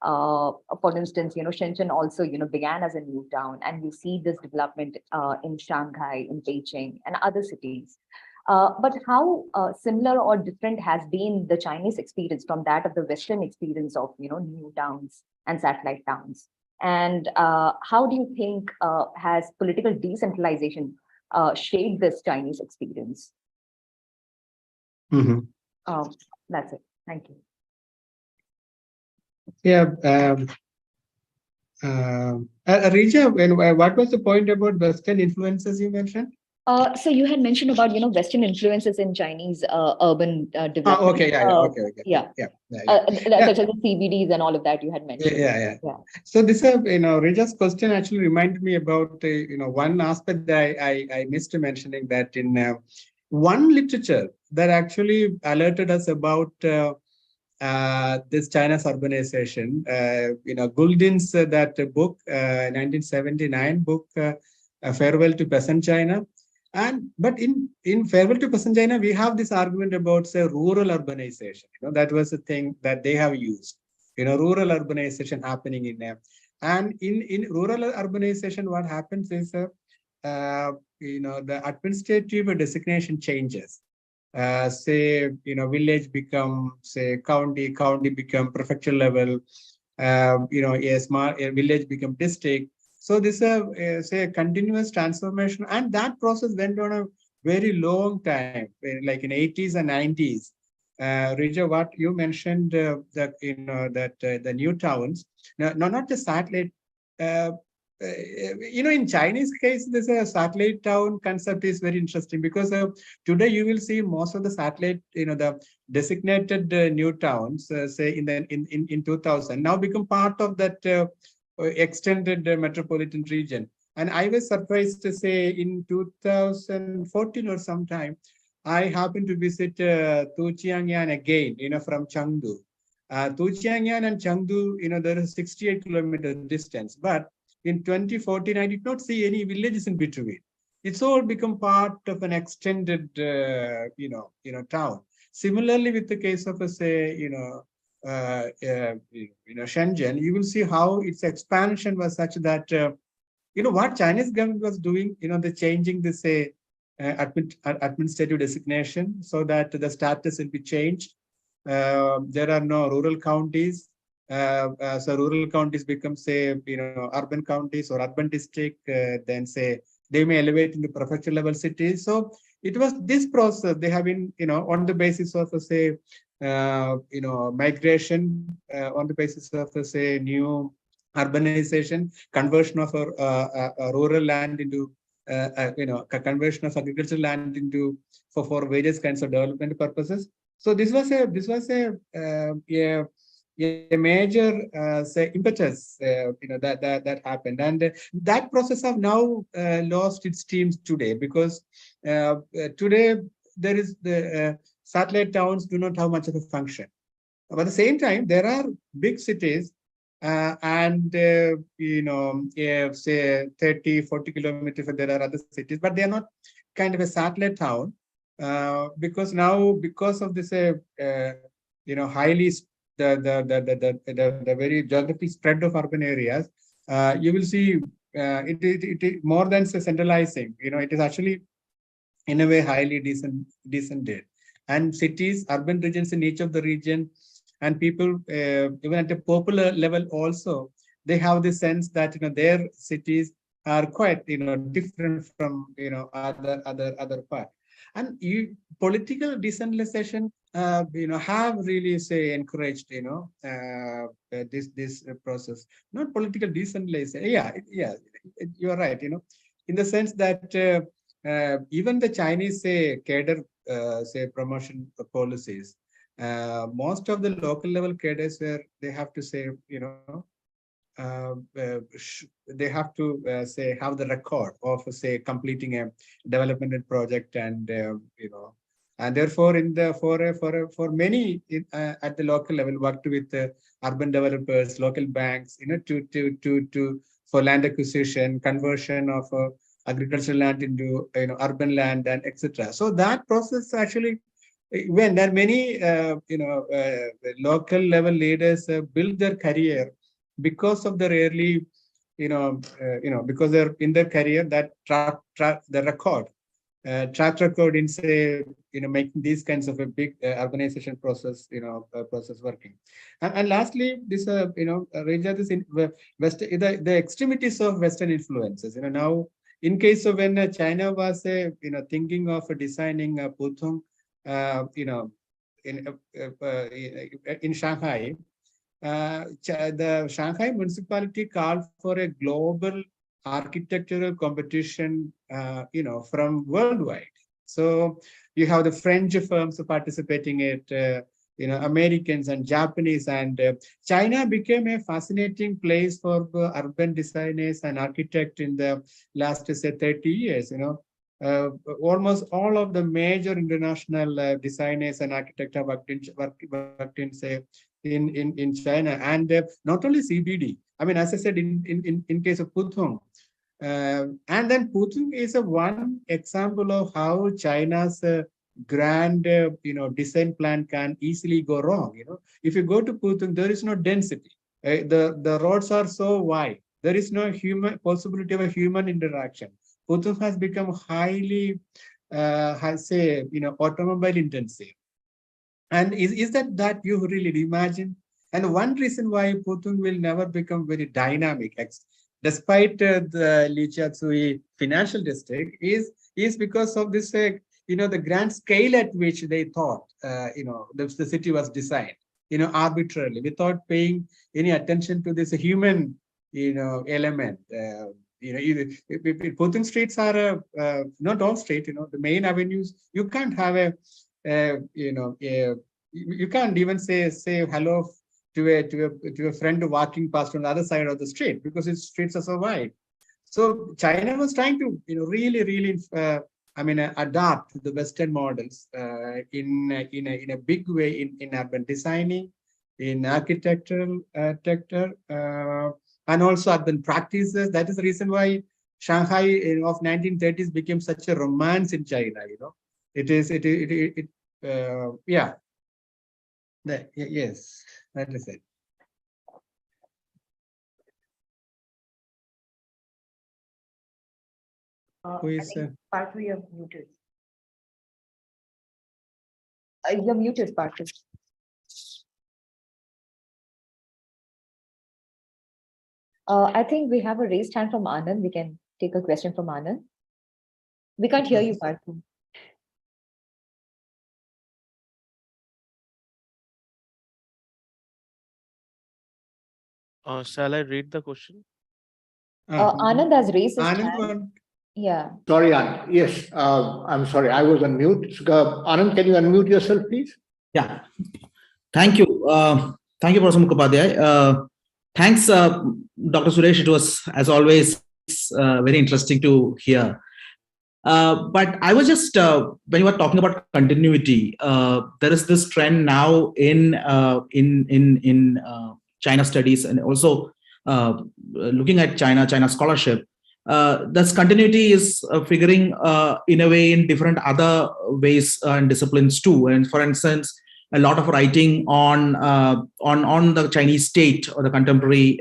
For instance, Shenzhen also, began as a new town, and you see this development in Shanghai, in Beijing, and other cities. But how similar or different has been the Chinese experience from that of the Western experience of, new towns and satellite towns? And how do you think has political decentralization shaped this Chinese experience? Mm-hmm. That's it. Thank you. Yeah. Rija, what was the point about Western influences you mentioned? So you had mentioned about Western influences in Chinese urban development. Okay, yeah. Such as the CBDs and all of that you had mentioned. Yeah. So this, Rija's question actually reminded me about one aspect that I missed mentioning, that in one literature that actually alerted us about this China's urbanization. Gouldin's that book, 1979 book, Farewell to Peasant China. But in Farewell to Peasant China, we have this argument about, say, rural urbanization. That was the thing that they have used. Rural urbanization happening in there. And in rural urbanization, what happens is, the administrative designation changes. Say, village become, say, county become prefecture level, a village become district. So this is say a continuous transformation, and that process went on a very long time, like in 80s and 90s. Rija, what you mentioned, that the new towns, not the satellite. In Chinese case, this satellite town concept is very interesting, because today you will see most of the satellite, the designated new towns, say in 2000, now become part of that extended metropolitan region. And I was surprised to say in 2014 or sometime, I happened to visit Tujiangyan again, from Chengdu. Tujiangyan and Chengdu, there is 68 kilometers distance, but in 2014, I did not see any villages in between. It's all become part of an extended, town. Similarly, with the case of, say, Shenzhen, you will see how its expansion was such that, what Chinese government was doing, the changing the, say, administrative designation so that the status will be changed. There are no rural counties. So rural counties become, say, urban counties or urban district, then say they may elevate into prefecture level cities. So it was this process they have been, on the basis of, say, migration, on the basis of, say, new urbanization, conversion of rural land into, conversion of agricultural land into for various kinds of development purposes. So this was a major say impetus that happened, and that process have now lost its steam today, because today there is the satellite towns do not have much of a function. But at the same time, there are big cities and say 30-40 kilometers, there are other cities, but they are not kind of a satellite town, because now, because of this highly the very geographic spread of urban areas, you will see it more than centralizing. It is actually in a way highly descended. And cities, urban regions in each of the region, and people, even at a popular level also, they have the sense that their cities are quite different from other part. And political decentralization have really say encouraged, this process, not political decentralization. You're right. In the sense that even the Chinese say cadre say promotion policies, most of the local level cadres where they have to say, uh, uh, they have to say have the record of say completing a development project, and and therefore in the for many at the local level worked with urban developers, local banks, to for land acquisition, conversion of agricultural land into urban land, and etc. So that process actually, when there are many local level leaders build their career because of the rarely because they're in their career that track the record track record in say making these kinds of a big urbanization process process working. And lastly, this Reja, this in west the extremities of Western influences. Now in case of when China was thinking of designing Putung in Shanghai, the Shanghai municipality called for a global architectural competition, from worldwide. So you have the French firms participating in it, Americans and Japanese, and China became a fascinating place for urban designers and architects in the last, say, 30 years. Almost all of the major international designers and architects have worked in say, in China, and not only CBD. I mean, as I said, in case of Putung, and then Putung is a one example of how China's grand, design plan can easily go wrong. If you go to Putung, there is no density. The roads are so wide. There is no human possibility of a human interaction. Putung has become highly, automobile intensive. And is that you really imagine? And one reason why Putung will never become very dynamic, despite the Lijiatsui financial district, is because of this, the grand scale at which they thought, the city was designed, arbitrarily, without paying any attention to this human, element. Putung streets are not all straight. The main avenues, you can't have you can't even say hello to a friend walking past on the other side of the street because its streets are so wide. So China was trying to really adapt to the Western models in a big way in urban designing, in architectural sector, and also urban practices. That is the reason why Shanghai of 1930s became such a romance in China. Yes, that is it. Who is Parthu, you're muted. You're muted, Parthu. I think we have a raised hand from Anand. We can take a question from Anand. We can't hear you, Parthu. Shall I read the question? Anand has raised his Anand hand. Yeah. Sorry, Anand. Yes, I'm sorry, I was on mute. So, Anand, can you unmute yourself, please? Yeah. Thank you. Thank you, Professor Mukhopadhyay. Thanks, Dr. Suresh. It was, as always, very interesting to hear. But I was just, when you were talking about continuity, there is this trend now in China studies, and also looking at China scholarship. This continuity is figuring in a way in different other ways and disciplines too. And for instance, a lot of writing on the Chinese state or the contemporary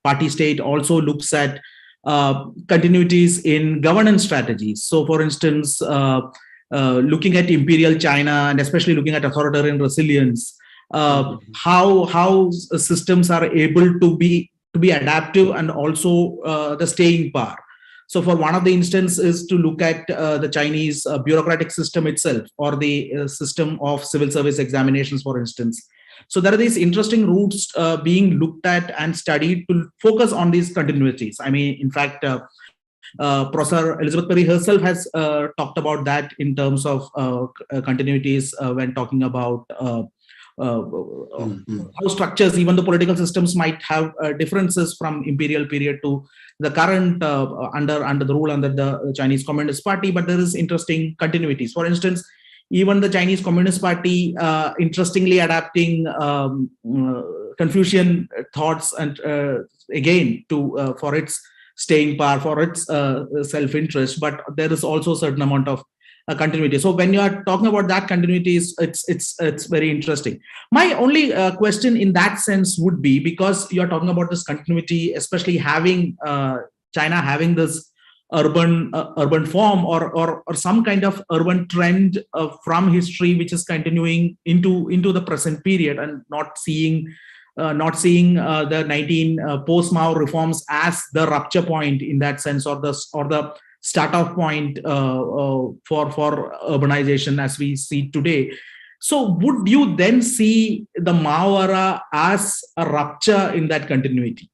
party state also looks at continuities in governance strategies. So, for instance, looking at imperial China and especially looking at authoritarian resilience, how systems are able to be adaptive and also the staying power. So for one of the instances is to look at the Chinese bureaucratic system itself, or the system of civil service examinations, for instance. So there are these interesting routes being looked at and studied to focus on these continuities. I mean, in fact, Professor Elizabeth Perry herself has talked about that in terms of continuities when talking about how structures, even the political systems, might have differences from imperial period to the current under the rule under the Chinese Communist Party. But there is interesting continuities. For instance, even the Chinese Communist Party, interestingly adapting Confucian thoughts and again to for its staying power, for its self-interest, but there is also a certain amount of continuity. So when you are talking about that continuity, it's very interesting. My only question in that sense would be, because you're talking about this continuity, especially having China having this urban form or some kind of urban trend from history, which is continuing into the present period, and not seeing the 19 post-Mao reforms as the rupture point in that sense, or the start-off point for urbanization as we see today. So would you then see the Mao era as a rupture in that continuity?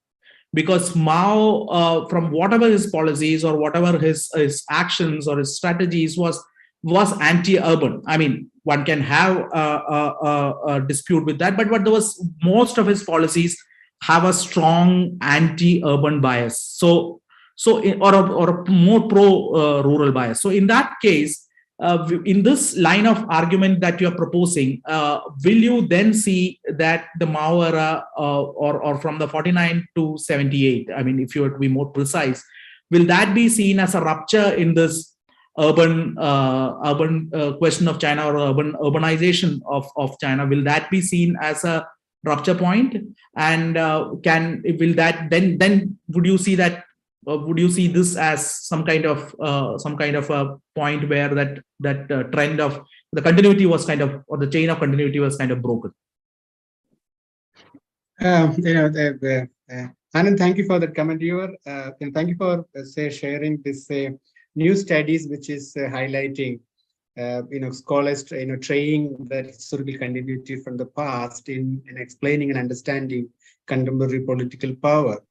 Because Mao, from whatever his policies or whatever his actions or his strategies was anti-urban. I mean, one can have a dispute with that, but there was, most of his policies have a strong anti-urban bias. So or a more pro-rural bias. So in that case, in this line of argument that you're proposing, will you then see that the Mao era, or from the 49 to 78, I mean, if you were to be more precise, will that be seen as a rupture in this urban question of China, or urbanization of China? Will that be seen as a rupture point? And will that then would you see that? Would you see this as some kind of a point where that trend of the continuity was kind of, or the chain of continuity was kind of broken? Anand, thank you for that comment. And thank you for sharing this new studies, which is highlighting scholars training that historical continuity from the past in explaining and understanding contemporary political power.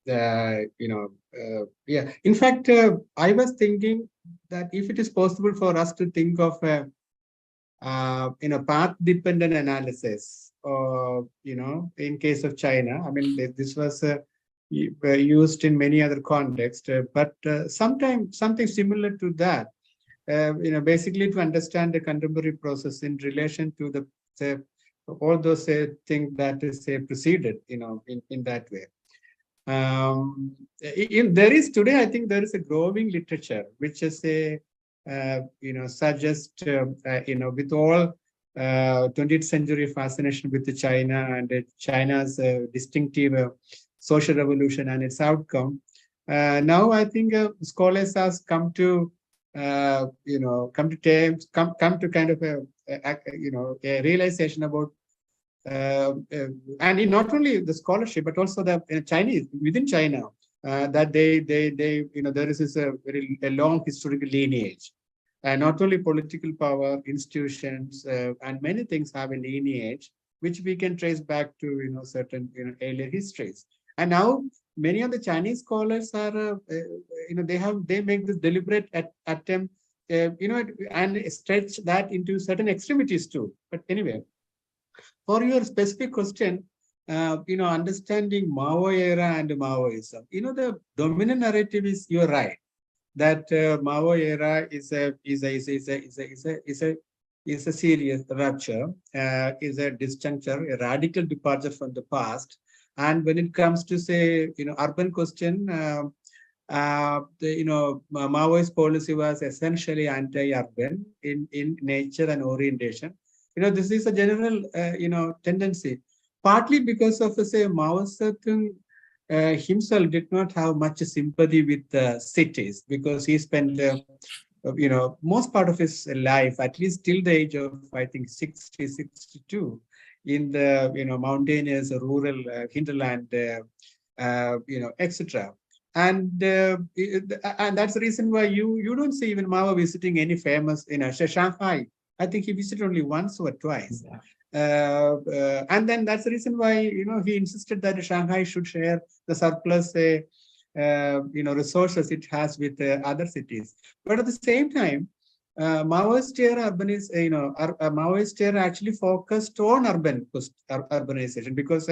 In fact, I was thinking that if it is possible for us to think of a path-dependent analysis, or in case of China, I mean, this was used in many other contexts, but sometimes something similar to that, basically to understand the contemporary process in relation to the all those things that is preceded, in that way. There is today, I think there is a growing literature which is suggest with all 20th century fascination with China and China's distinctive social revolution and its outcome. Now I think scholars have come to come to kind of a realization about. And not only the scholarship, but also the Chinese within China, that they there is this a long historical lineage, not only political power, institutions, and many things have a lineage which we can trace back to certain earlier histories. And now many of the Chinese scholars are they make this deliberate attempt and stretch that into certain extremities too. But anyway, for your specific question, understanding Mao era and Maoism, the dominant narrative is, you're right, that Mao era is a serious rupture, is a disjuncture, a radical departure from the past. And when it comes to urban question, Maoist policy was essentially anti-urban in nature and orientation. This is a general, tendency, partly because of, Mao Zedong himself did not have much sympathy with cities, because he spent, most part of his life, at least till the age of, I think, 60, 62, in the, mountainous, rural, hinterland, etc. and that's the reason why you don't see even Mao visiting any famous, Shanghai. I think he visited only once or twice. And then that's the reason why, he insisted that Shanghai should share the surplus, resources it has with other cities. But at the same time, Maoist era Maoist era actually focused on urbanization because,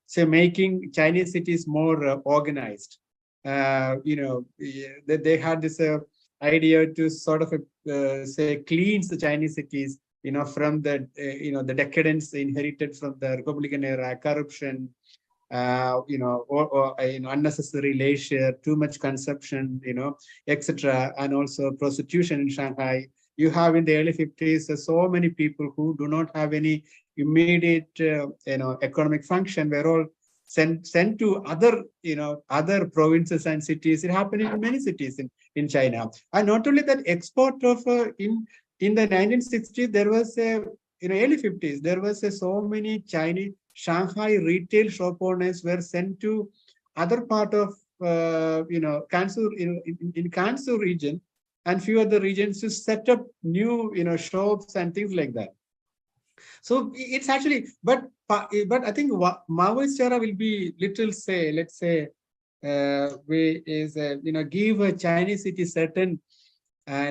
say, making Chinese cities more organized. They had this idea to sort of say cleanse the Chinese cities, from the the decadence inherited from the Republican era, corruption, or unnecessary leisure, too much consumption, etc., and also prostitution in Shanghai. You have in the early 50s so many people who do not have any immediate, economic function. We're all sent to other provinces and cities. It happened in many cities in China. And not only that, export of in the 1960s, there was a, early 50s, there was so many Chinese Shanghai retail shop owners were sent to other part of, Kansu, in Kansu region and few other regions to set up new, shops and things like that. So it's actually, but I think Maoist era will be little, say, let's say, give a Chinese city certain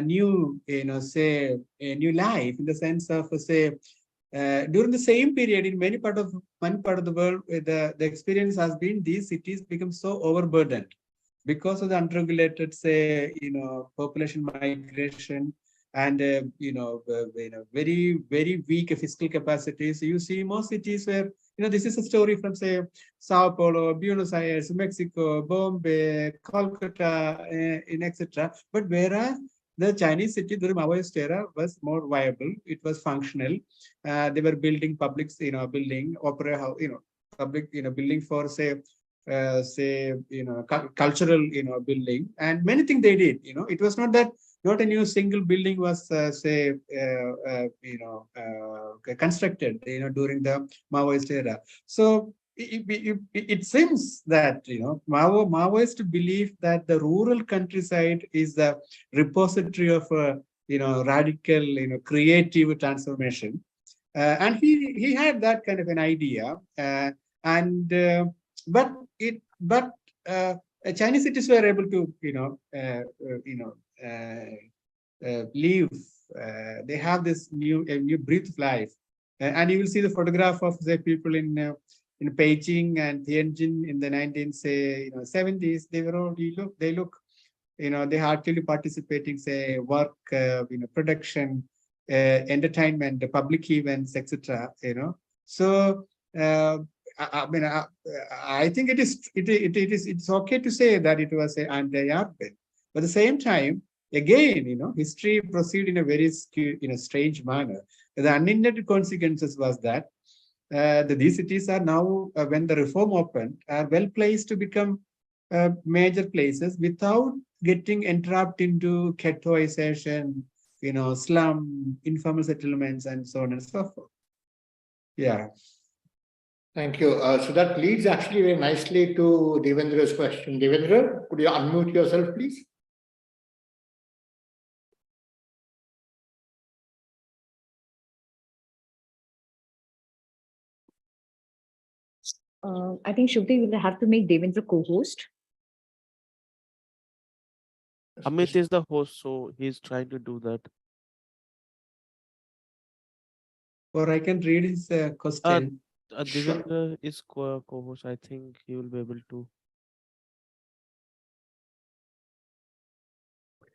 new, say, a new life in the sense of, say, during the same period in one part of the world, the experience has been these cities become so overburdened because of the unregulated, say, population migration and very, very weak fiscal capacity. So you see most cities where, this is a story from, say, Sao Paulo, Buenos Aires, Mexico, Bombay, Kolkata, etc. But whereas the Chinese city during Maoist era was more viable. It was functional. They were building public, building opera house, public, building for, say, cultural, building, and many things they did. It was not that not a new single building was, say, constructed, during the Maoist era. So it seems that Maoist believe that the rural countryside is the repository of radical, creative transformation, and he had that kind of an idea, but Chinese cities were able to live. They have this new breath of life, and you will see the photograph of the people in Beijing and Tianjin in the 1970s. They were all, they look, they are actively participating, say, work, production, entertainment, public events, etc. So I think it's okay to say that it was an anti-urban, but at the same time, again, history proceeded in a very strange manner. The unintended consequences was that these cities are now, when the reform opened, are well placed to become major places without getting entrapped into ghettoization, slum, informal settlements, and so on and so forth. Yeah. Thank you. So that leads actually very nicely to Devendra's question. Devendra, could you unmute yourself, please? I think Shubhdeep will have to make Devendra co-host. Amit is the host, so he's trying to do that. Or I can read his question. Devendra is co-host. I think he will be able to.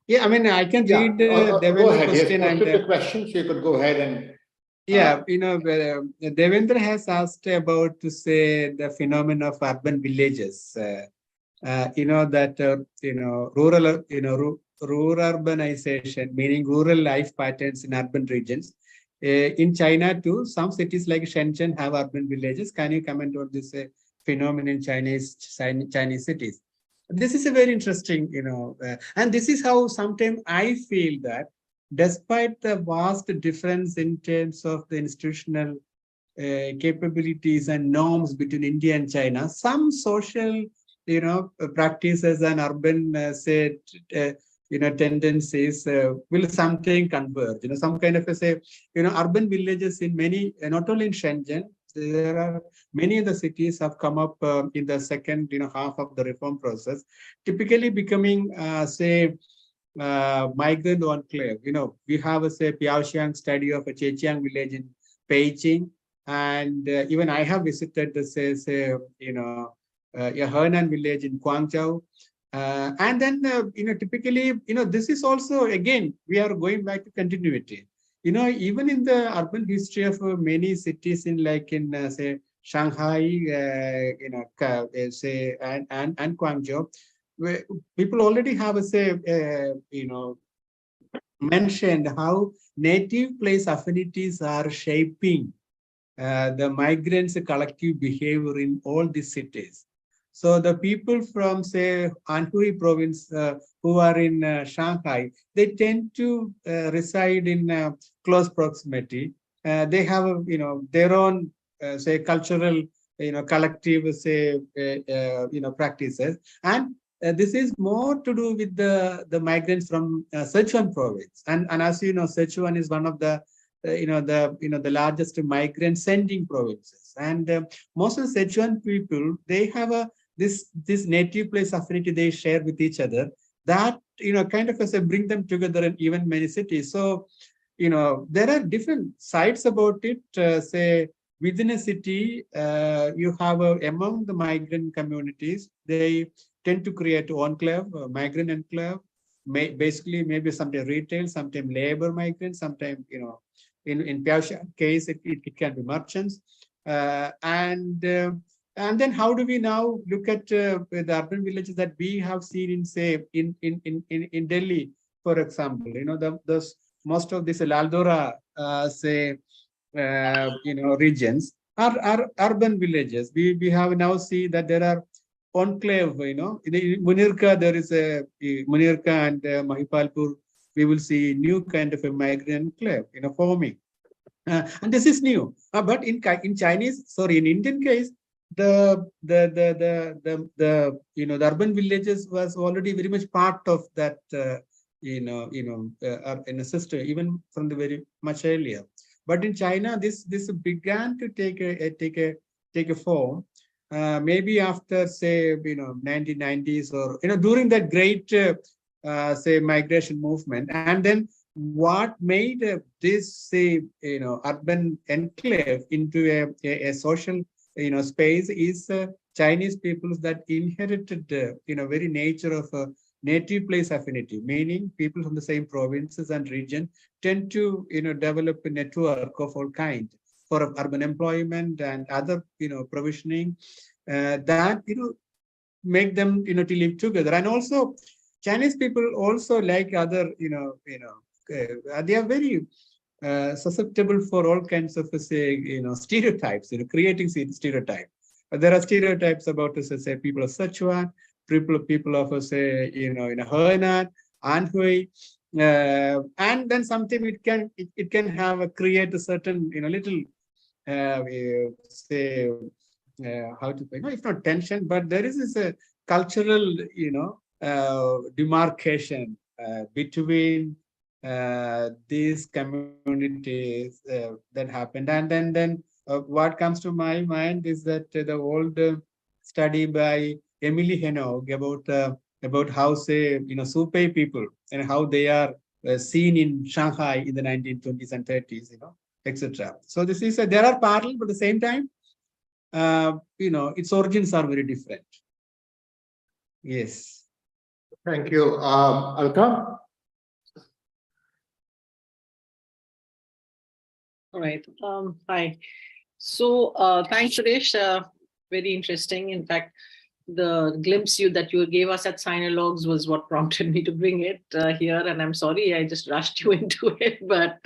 Yeah, I mean, I can read Devendra's question. Yes, posted the question, so you could go ahead and. Yeah, Devendra has asked about, to say, the phenomenon of urban villages. That rural, rural urbanization, meaning rural life patterns in urban regions. In China too, some cities like Shenzhen have urban villages. Can you comment on this phenomenon in Chinese cities? This is a very interesting, and this is how sometimes I feel that despite the vast difference in terms of the institutional capabilities and norms between India and China, some social, practices and urban, tendencies will sometime converge. Some kind of urban villages in many, not only in Shenzhen, there are many of the cities have come up in the second, half of the reform process, typically becoming, migrant enclave. We have a Piaoxiang study of a Zhejiang village in Beijing, and even I have visited the a Henan village in Guangzhou. And then, typically, this is also, again, we are going back to continuity. Even in the urban history of many cities in say, Shanghai, say, and Guangzhou, where people already have mentioned how native place affinities are shaping the migrants' collective behavior in all these cities. So the people from, say, Anhui province who are in Shanghai, they tend to reside in close proximity. They have, their own, say, cultural, collective, say, practices. And this is more to do with the migrants from Sichuan province. And as you know, Sichuan is one of the the largest migrant sending provinces, and most of the Sichuan people, they have this native place affinity they share with each other, that kind of bring them together in even many cities. So there are different sides about it. Say within a city, you have among the migrant communities, they tend to create enclave, migrant enclave. Basically, maybe sometimes retail, sometimes labor migrants, sometimes in Piaoxiang case, it can be merchants. And then how do we now look at the urban villages that we have seen in, say, in Delhi, for example? Those most of these Laldora, say, regions are urban villages. We have now see that there are enclave. In Munirka, there is a Munirka and Mahipalpur. We will see new kind of a migrant enclave, forming. And this is new. But in Chinese, sorry, in Indian case, the urban villages was already very much part of that, in a system, even from the very much earlier. But in China, this began to take a form. Maybe after, say, 1990s, or during that great say migration movement. And then what made this, say, urban enclave into a social space is Chinese peoples that inherited very nature of native place affinity, meaning people from the same provinces and region tend to develop a network of all kinds for urban employment and other provisioning that make them to live together. And also Chinese people also, like other they are very susceptible for all kinds of say stereotypes, creating stereotypes. There are stereotypes about say people of Sichuan, people of say Henan, Anhui, and then something it can have create a certain little say how to say, it's not tension, but there is this cultural demarcation between these communities that happened. And then what comes to my mind is that the old study by Emily Hennog about how, say, Supei people and how they are seen in Shanghai in the 1920s and 30s, etc. So this is there are parallel, but at the same time, its origins are very different. Yes. Thank you. Alka? All right. Hi. So thanks, Suresh. Very interesting. In fact, the glimpse that you gave us at Sinologues was what prompted me to bring it here. And I'm sorry, I just rushed you into it. But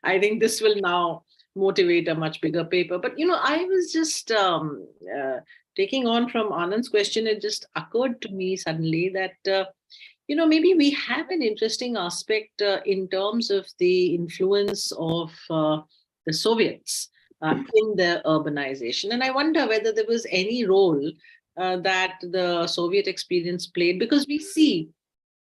I think this will now motivate a much bigger paper. But, I was just taking on from Anand's question. It just occurred to me suddenly that maybe we have an interesting aspect in terms of the influence of the Soviets in their urbanization. And I wonder whether there was any role that the Soviet experience played? Because we see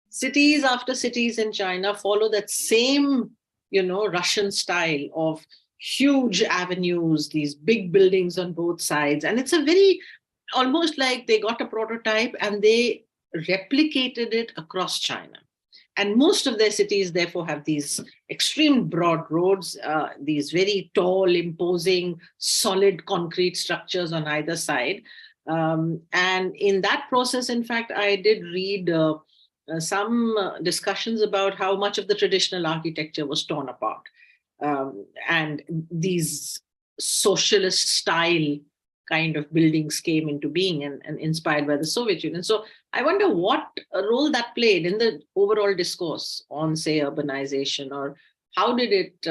cities after cities in China follow that same, Russian style of huge avenues, these big buildings on both sides. And it's a very, almost like they got a prototype and they replicated it across China. And most of their cities, therefore, have these extreme broad roads, these very tall, imposing, solid concrete structures on either side. And in that process, in fact, I did read some discussions about how much of the traditional architecture was torn apart. And these socialist style kind of buildings came into being and inspired by the Soviet Union. So I wonder what role that played in the overall discourse on, say, urbanization, or how did it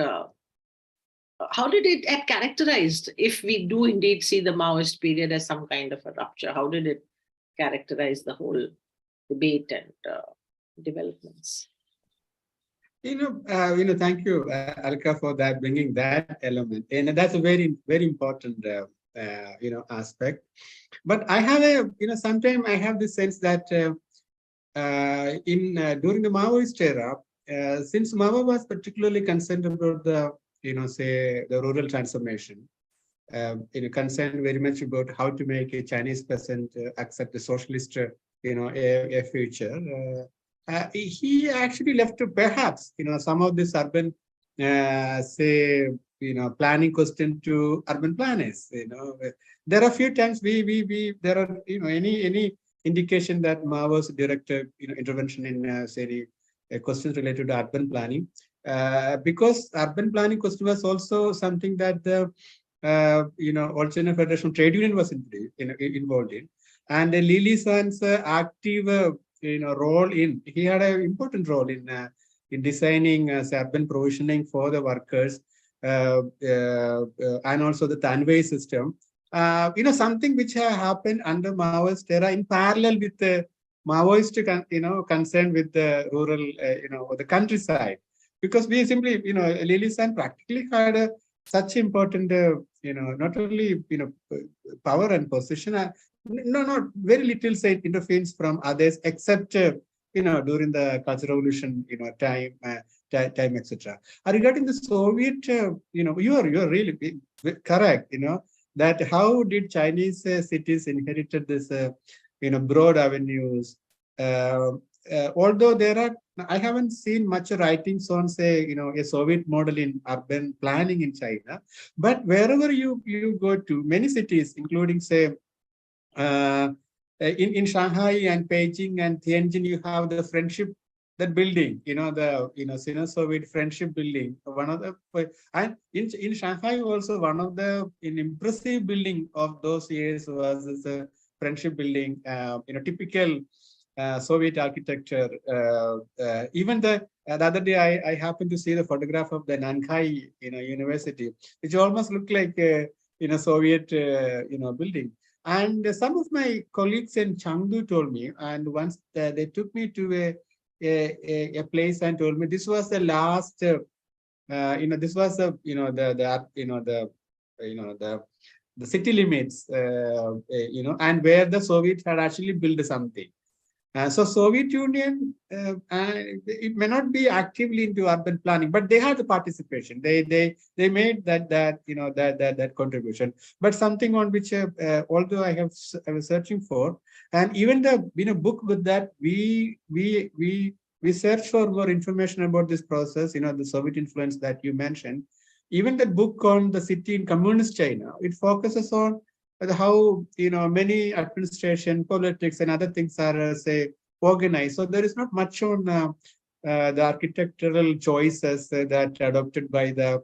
get characterized, if we do indeed see the Maoist period as some kind of a rupture? How did it characterize the whole debate and developments? Thank you, Alka, for that, bringing that element. And that's a very, very important, aspect. But I have sometimes I have the sense that during the Maoist era, since Mao was particularly concerned about the, say, the rural transformation, concerned very much about how to make a Chinese peasant accept the socialist, a future. He actually left to perhaps, some of this urban, say, planning question to urban planners. There are a few times there are, any indication that Mao was directed, intervention in, say, questions related to urban planning, because urban planning question was also something that the, All China Federation of Trade Union was involved in, and Lili San's active role he had an important role in designing urban provisioning for the workers, and also the Tanway system. Something which happened under Maoist era in parallel with the Maoist, concern with the rural, the countryside. Because we simply, Lili San practically had such important, not only, power and position, not very little say interference from others, except during the Cultural Revolution, time, etc. Regarding the Soviet, you are really correct. That how did Chinese cities inherited this, broad avenues. Although I haven't seen much writings on, say, a Soviet model in urban planning in China, but wherever you go to, many cities, including, say, in Shanghai and Beijing and Tianjin, you have the friendship, that building, the Sino-Soviet friendship building. One of the, and in Shanghai also, one of the impressive building of those years was this friendship building. Typical Soviet architecture. Even the other day, I happened to see the photograph of the Nankai, university, which almost looked like a Soviet, building. And some of my colleagues in Chengdu told me, and once they took me to a place and told me this was the last, this was the city limits, and where the Soviets had actually built something. So Soviet Union, it may not be actively into urban planning, but they had the participation. They made that contribution. But something on which, although I was searching for, and even the book with that, we search for more information about this process. The Soviet influence that you mentioned. Even the book on the city in communist China, it focuses on how many administration, politics, and other things are say organized. So there is not much on the architectural choices that adopted by the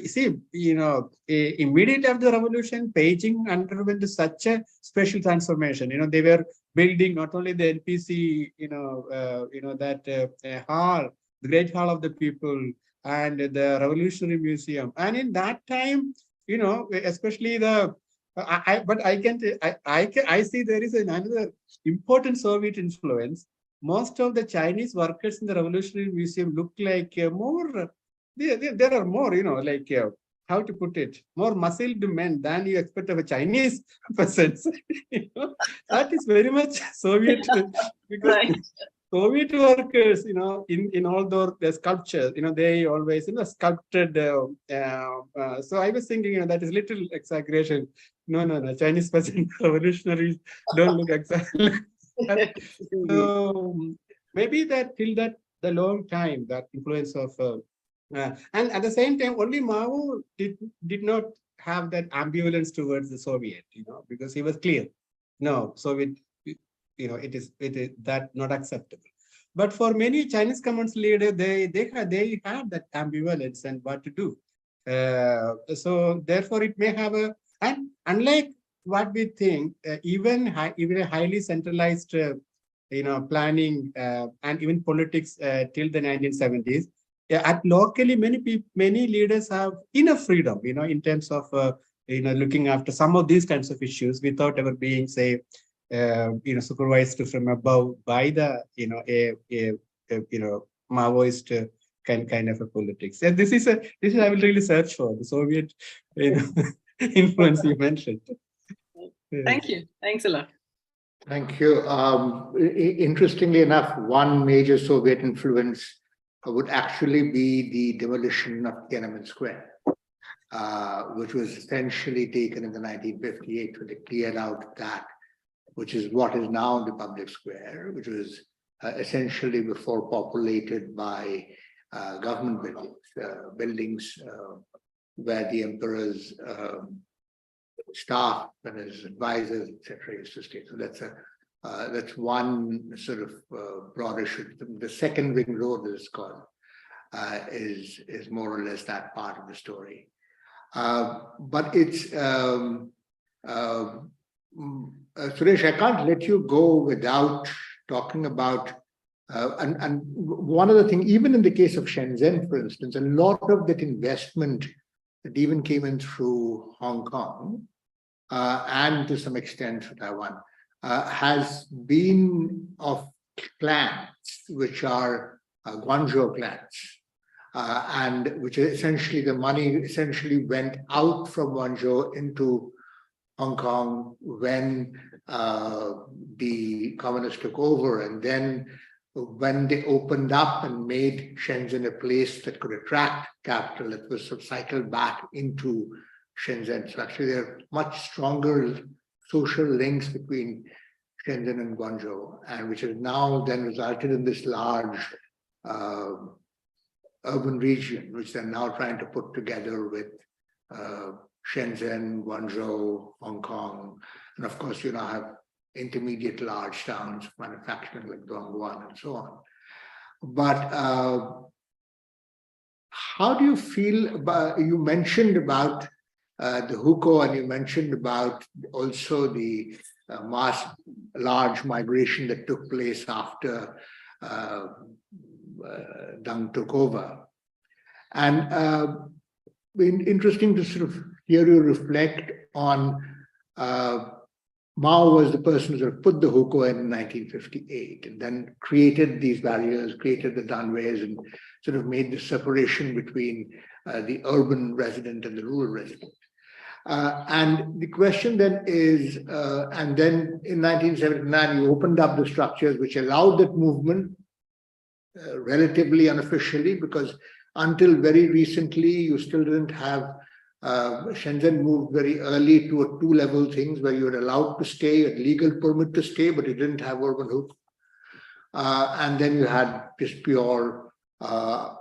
see immediately after the revolution, Beijing underwent such a special transformation. They were building not only the NPC, that hall, the Great Hall of the People, and the Revolutionary Museum. And in that time, especially the, I see there is another important Soviet influence. Most of the Chinese workers in the Revolutionary Museum look like more, there are more, like how to put it, more muscled men than you expect of a Chinese person. That is very much Soviet, because Right. Soviet workers, in all their sculptures, they always, sculpted. So I was thinking, that is little exaggeration. No. Chinese person revolutionaries don't look exactly like that. So maybe that till that the long time, that influence of, and at the same time, only Mao did not have that ambivalence towards the Soviet, because he was clear, no, Soviet, it is that not acceptable. But for many Chinese Communist leaders, they had that ambivalence and what to do. So therefore, it may have and unlike what we think, even a highly centralized, planning and even politics till the 1970s. Yeah, at locally, many leaders have enough freedom, in terms of looking after some of these kinds of issues without ever being, say, supervised from above by the Maoist kind of a politics. And this is I will really search for the Soviet influence you mentioned. Thank you. Thanks a lot. Thank you. Interestingly enough, one major Soviet influence would actually be the demolition of Tiananmen Square, which was essentially taken in the 1958 when they cleared out that, which is what is now the public square, which was essentially before populated by government buildings where the emperor's staff and his advisors, etc., used to stay. So that's one sort of broad issue. The second ring road, as it's called, is more or less that part of the story. But it's Suresh, I can't let you go without talking about and one other thing. Even in the case of Shenzhen, for instance, a lot of that investment that even came in through Hong Kong and to some extent Taiwan has been of clans which are Guangzhou clans, and which essentially the money essentially went out from Guangzhou into Hong Kong when the communists took over, and then when they opened up and made Shenzhen a place that could attract capital, it was sort of cycled back into Shenzhen. So actually there are much stronger social links between Shenzhen and Guangzhou, and which has now then resulted in this large urban region, which they're now trying to put together with Shenzhen, Guangzhou, Hong Kong, and of course, you now have intermediate large towns, manufacturing like Dongguan and so on. But how do you feel about, you mentioned about the hukou, and you mentioned about also the large migration that took place after Deng took over. And interesting to sort of hear you reflect on Mao was the person who sort of put the hukou in 1958 and then created these barriers, created the danways, and sort of made the separation between the urban resident and the rural resident. And the question then is, and then in 1979, you opened up the structures which allowed that movement relatively unofficially, because until very recently, you still didn't have Shenzhen moved very early to a two-level things where you were allowed to stay, a legal permit to stay, but you didn't have urban hukou. And then you had just pure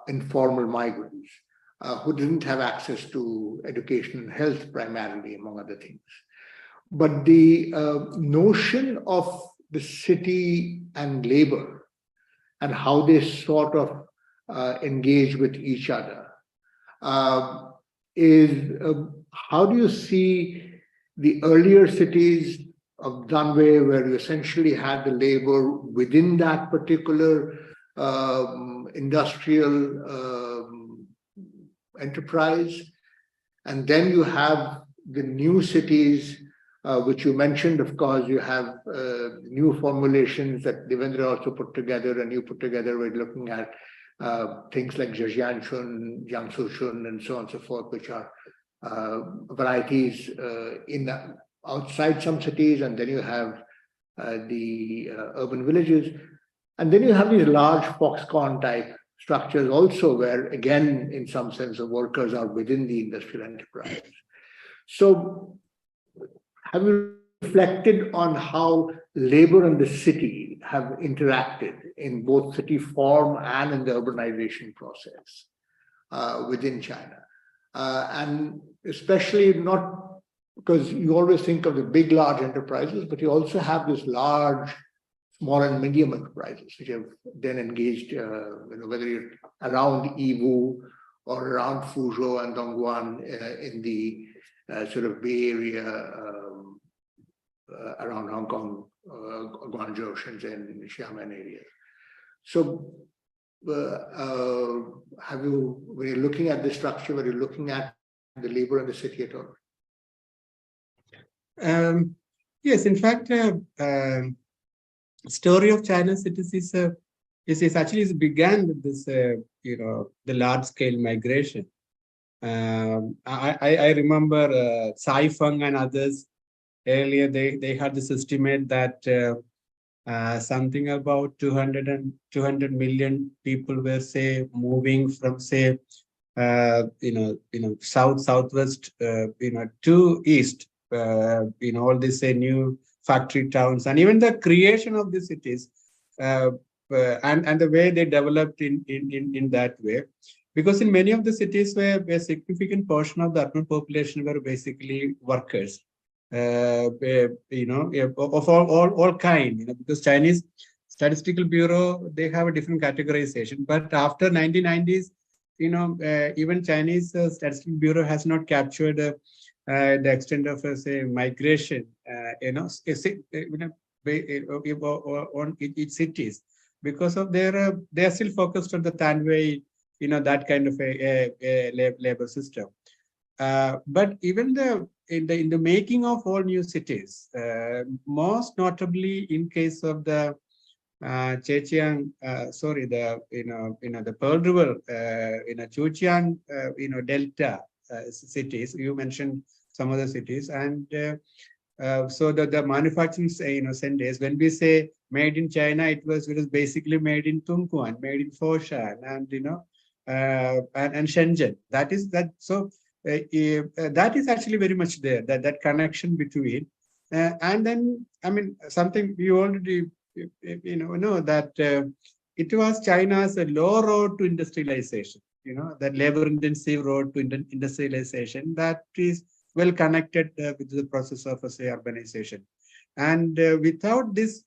informal migrants who didn't have access to education and health primarily, among other things. But the notion of the city and labor and how they sort of engage with each other is how do you see the earlier cities of Danwei, where you essentially had the labor within that particular industrial enterprise, and then you have the new cities, which you mentioned, of course, you have new formulations that Devendra also put together, and you put together, we're looking at things like Zhejianshun, Jiangsushun, and so on and so forth, which are varieties outside some cities, and then you have the urban villages. And then you have these large foxconn type structures also, where again, in some sense, the workers are within the industrial enterprise. So have you reflected on how labor and the city have interacted in both city form and in the urbanization process within China? And especially not because you always think of the big, large enterprises, but you also have this large, small and medium enterprises, which have then engaged, whether you're around Yiwu or around Fuzhou and Dongguan in the sort of Bay Area, around Hong Kong, Guangzhou, Shenzhen, Xiamen areas. So have you, when you're looking at the structure, were you looking at the labor and the city at all? Yes, in fact, story of China cities is actually began with this, the large scale migration. I remember Tsai Feng and others earlier. They had this estimate that something about 200 million people were, say, moving from, say, southwest, to east, all these, say, new factory towns, and even the creation of the cities, and the way they developed in that way. Because in many of the cities where a significant portion of the urban population were basically workers, of all kind, because Chinese Statistical Bureau, they have a different categorization. But after 1990s, even Chinese Statistical Bureau has not captured the extent of, say, migration, on its cities, because of they are still focused on the Tanway, that kind of a labor system. But even in the making of all new cities, most notably in case of the Zhejiang, the Pearl River, Zhejiang, Delta cities. You mentioned some other cities, and so the manufacturing, centers. When we say made in China, it was basically made in Tongguan, made in Foshan, and and Shenzhen. That is that. So that is actually very much there. That connection between, and then something we already know that it was China's low road to industrialization. That labor-intensive road to industrialization that is well connected with the process of, say, urbanization. And without this,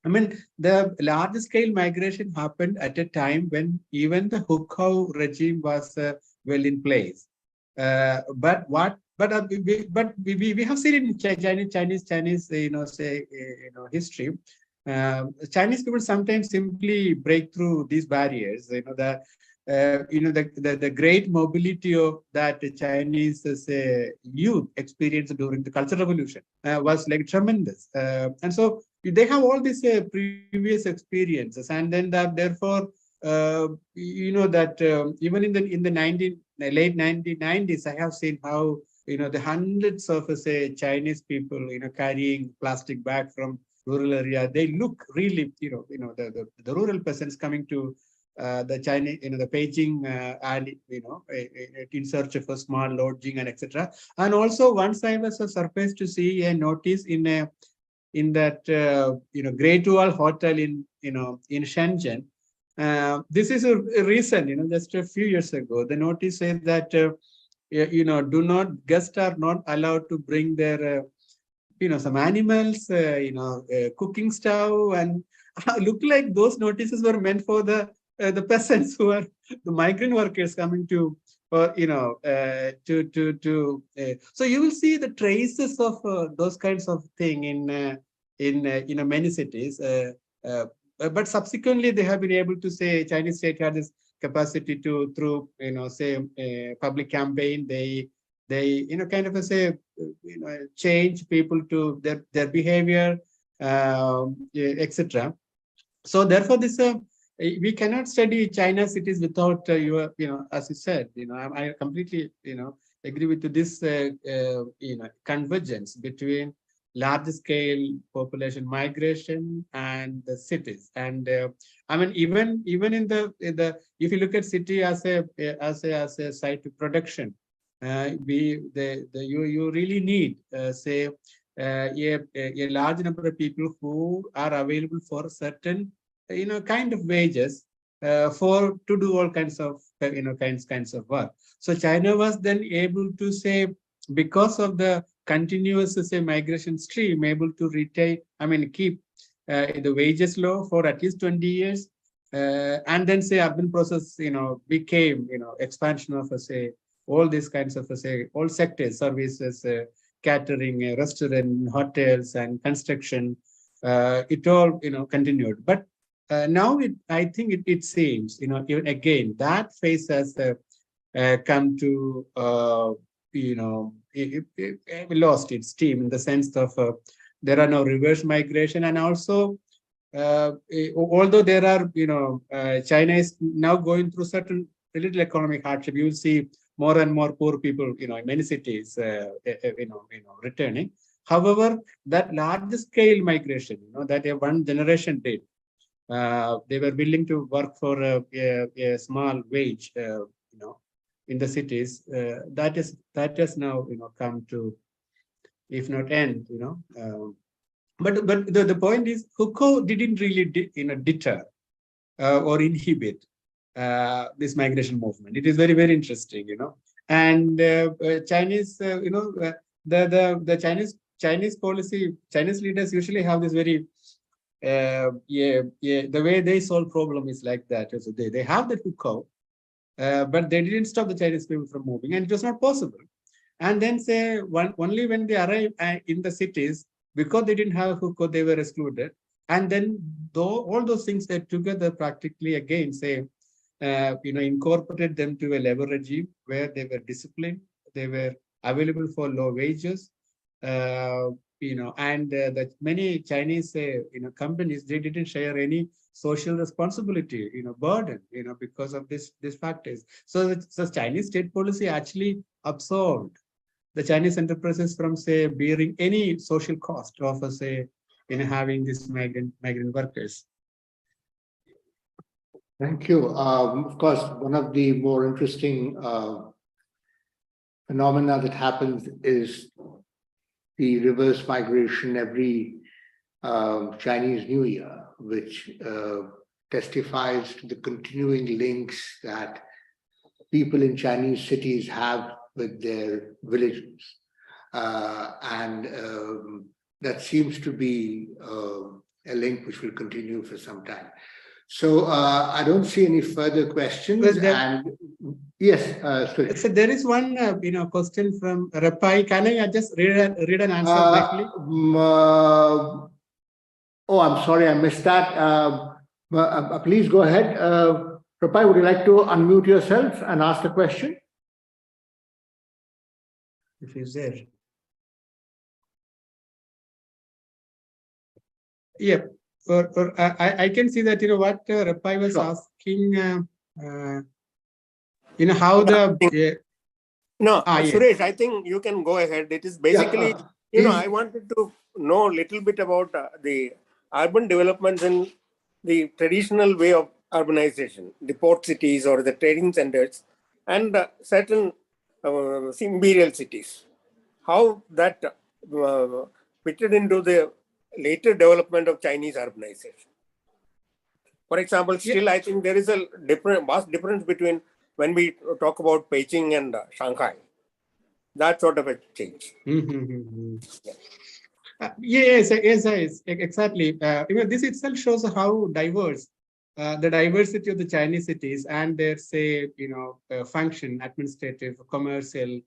the large-scale migration happened at a time when even the Hukou regime was well in place. But we have seen in Chinese history. Chinese people sometimes simply break through these barriers. The great mobility of that Chinese youth experienced during the Cultural Revolution was like tremendous, and so they have all these previous experiences, and then therefore even in the late 1990s, I have seen how the hundreds of Chinese people carrying plastic bag from rural area. They look really the rural peasants coming to the Chinese, the Beijing alley, in search of a small lodging and etc. And also once I was surprised to see a notice in that Great Wall Hotel in Shenzhen. This is a recent, just a few years ago. The notice said that guests are not allowed to bring their some animals, cooking stove, and look like those notices were meant for the peasants who are the migrant workers coming to, so you will see the traces of those kinds of thing in many cities. But subsequently, they have been able to say Chinese state had this capacity to, through public campaign, they kind of change people to their behavior, etc. So therefore, this we cannot study China cities without your, as you said, I completely, agree with this, convergence between large scale population migration and the cities. And I mean, even in the if you look at city as a site of production, you really need say a large number of people who are available for certain kind of wages for to do all kinds of kinds of work. So China was then able to say, because of the continuous say migration stream, able to retain, keep the wages low for at least 20 years, and then say urban process became expansion of say all these kinds of say all sectors, services, catering, restaurant, hotels, and construction. It all continued, but now I think it seems even again that phase has come to it lost its steam, in the sense of there are no reverse migration, and also although there are China is now going through certain little economic hardship, you will see more and more poor people in many cities returning. However, that large scale migration that one generation did, they were willing to work for a small wage in the cities, that has now come to, if not end, but the point is, Foucault didn't really deter or inhibit this migration movement. It is very, very interesting, and Chinese, the Chinese policy, Chinese leaders usually have this very the way they solve problem is like that. So they have the Foucault, but they didn't stop the Chinese people from moving, and it was not possible. And then say only when they arrived in the cities, because they didn't have Foucault, they were excluded. And then all those things that together practically again say, incorporated them to a labor regime where they were disciplined, they were available for low wages, and that many Chinese companies, they didn't share any social responsibility burden because of these factors. So Chinese state policy actually absolved the Chinese enterprises from say bearing any social cost of say having these migrant workers. Thank you. Of course, one of the more interesting phenomena that happens is the reverse migration every Chinese New Year, which testifies to the continuing links that people in Chinese cities have with their villages. And that seems to be a link which will continue for some time. So I don't see any further questions. And yes, so there is one question from Rapai. Can I just read an answer briefly? Oh, I'm sorry, I missed that. Please go ahead. Rapai, would you like to unmute yourself and ask the question? If he's there. Yeah. I can see that what Rapai was asking. How the Suresh, I think you can go ahead. It is basically I wanted to know a little bit about the urban developments in the traditional way of urbanization, the port cities or the trading centers, and certain imperial cities. How that fitted into the later development of Chinese urbanization. For example, still I think there is a vast difference between when we talk about Beijing and Shanghai. That sort of a change. Yes, exactly. This itself shows how diverse the diversity of the Chinese cities and their say function, administrative, commercial,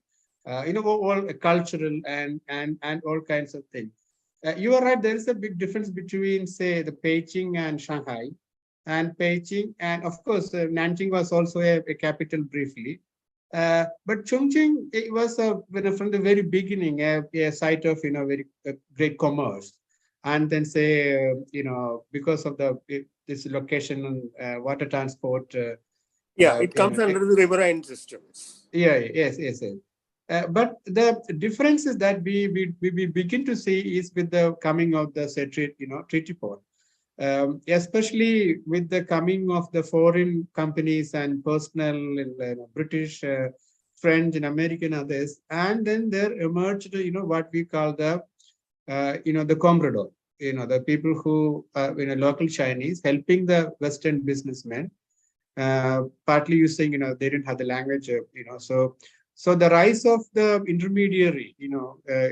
all cultural and all kinds of things. You are right. There is a big difference between say the Beijing and Shanghai, and Beijing, and of course Nanjing was also a capital briefly. But Chongqing, it was from the very beginning a site of very great commerce, and then say because of the this location on water transport. Yeah, it comes under the riverine systems. Yeah, yes. But the difference is that we begin to see is with the coming of the treaty port, especially with the coming of the foreign companies and personal British, French, and American others, and then there emerged what we call the the comprador, the people who local Chinese helping the Western businessmen, partly using they didn't have the language, so the rise of the intermediary,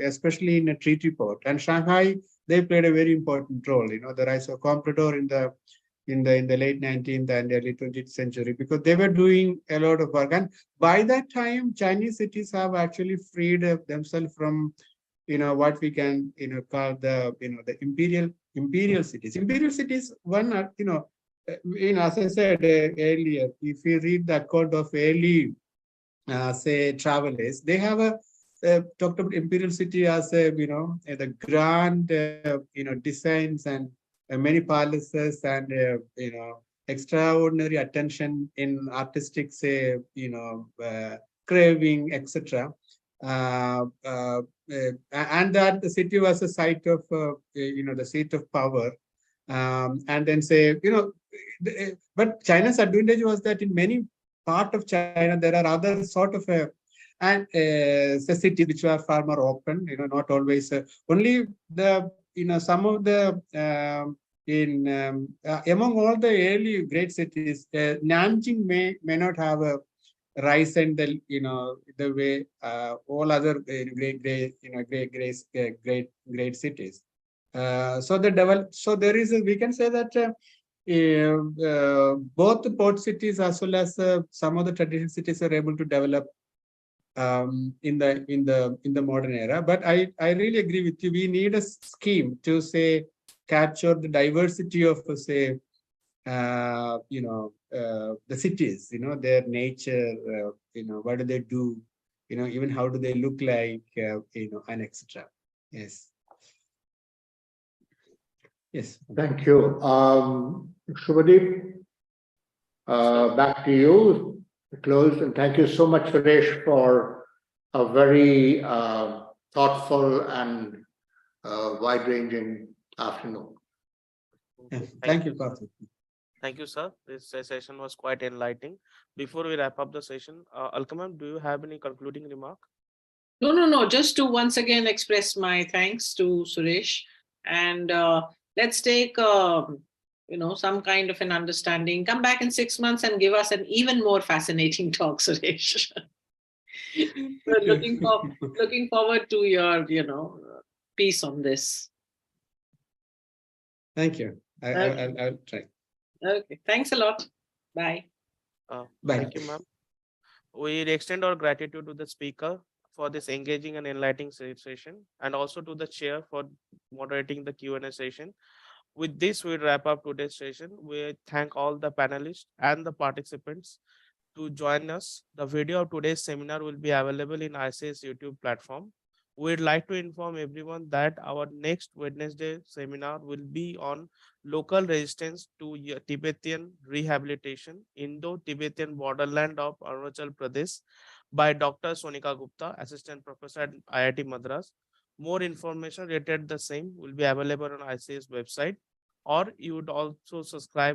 especially in a treaty port and Shanghai, they played a very important role. The rise of comprador in the late 19th and early 20th century, because they were doing a lot of work. And by that time, Chinese cities have actually freed themselves from what we can call the imperial cities. Imperial cities, one are as I said earlier, if you read the account of early say travelers, they have talked about imperial city as the grand designs and many palaces and extraordinary attention in artistic, say craving, etc. And that the city was a site of the seat of power, and then say but China's advantage was that in many part of China there are other sort of cities which are far more open, not always only the some of the among all the early great cities, Nanjing may not have a rise and the way all other great cities. So there is we can say that both the port cities as well as some of the traditional cities are able to develop in the modern era. But I really agree with you. We need a scheme to say capture the diversity of say the cities, their nature, what do they do, even how do they look like, and etc. Yes. Yes. Thank you. Shubhadeep, back to you to close. And thank you so much, Suresh, for a very thoughtful and wide-ranging afternoon. Yeah. Thank you, Partha. Thank you, sir. This session was quite enlightening. Before we wrap up the session, Alka ma'am, do you have any concluding remark? No. Just to once again express my thanks to Suresh, and let's take some kind of an understanding. Come back in 6 months and give us an even more fascinating talk, Suresh. We're looking forward to your piece on this. Thank you. I'll try. Okay. Thanks a lot. Bye. Bye. Thank you, ma'am. We extend our gratitude to the speaker for this engaging and enlightening session, and also to the chair for moderating the Q&A session. With this, we wrap up today's session. We thank all the panelists and the participants to join us. The video of today's seminar will be available in ICS YouTube platform. We'd like to inform everyone that our next Wednesday seminar will be on local resistance to Tibetan rehabilitation, Indo-Tibetan borderland of Arunachal Pradesh, by Dr. Sonika Gupta, Assistant Professor at IIT Madras. More information related the same will be available on ICS website, or you would also subscribe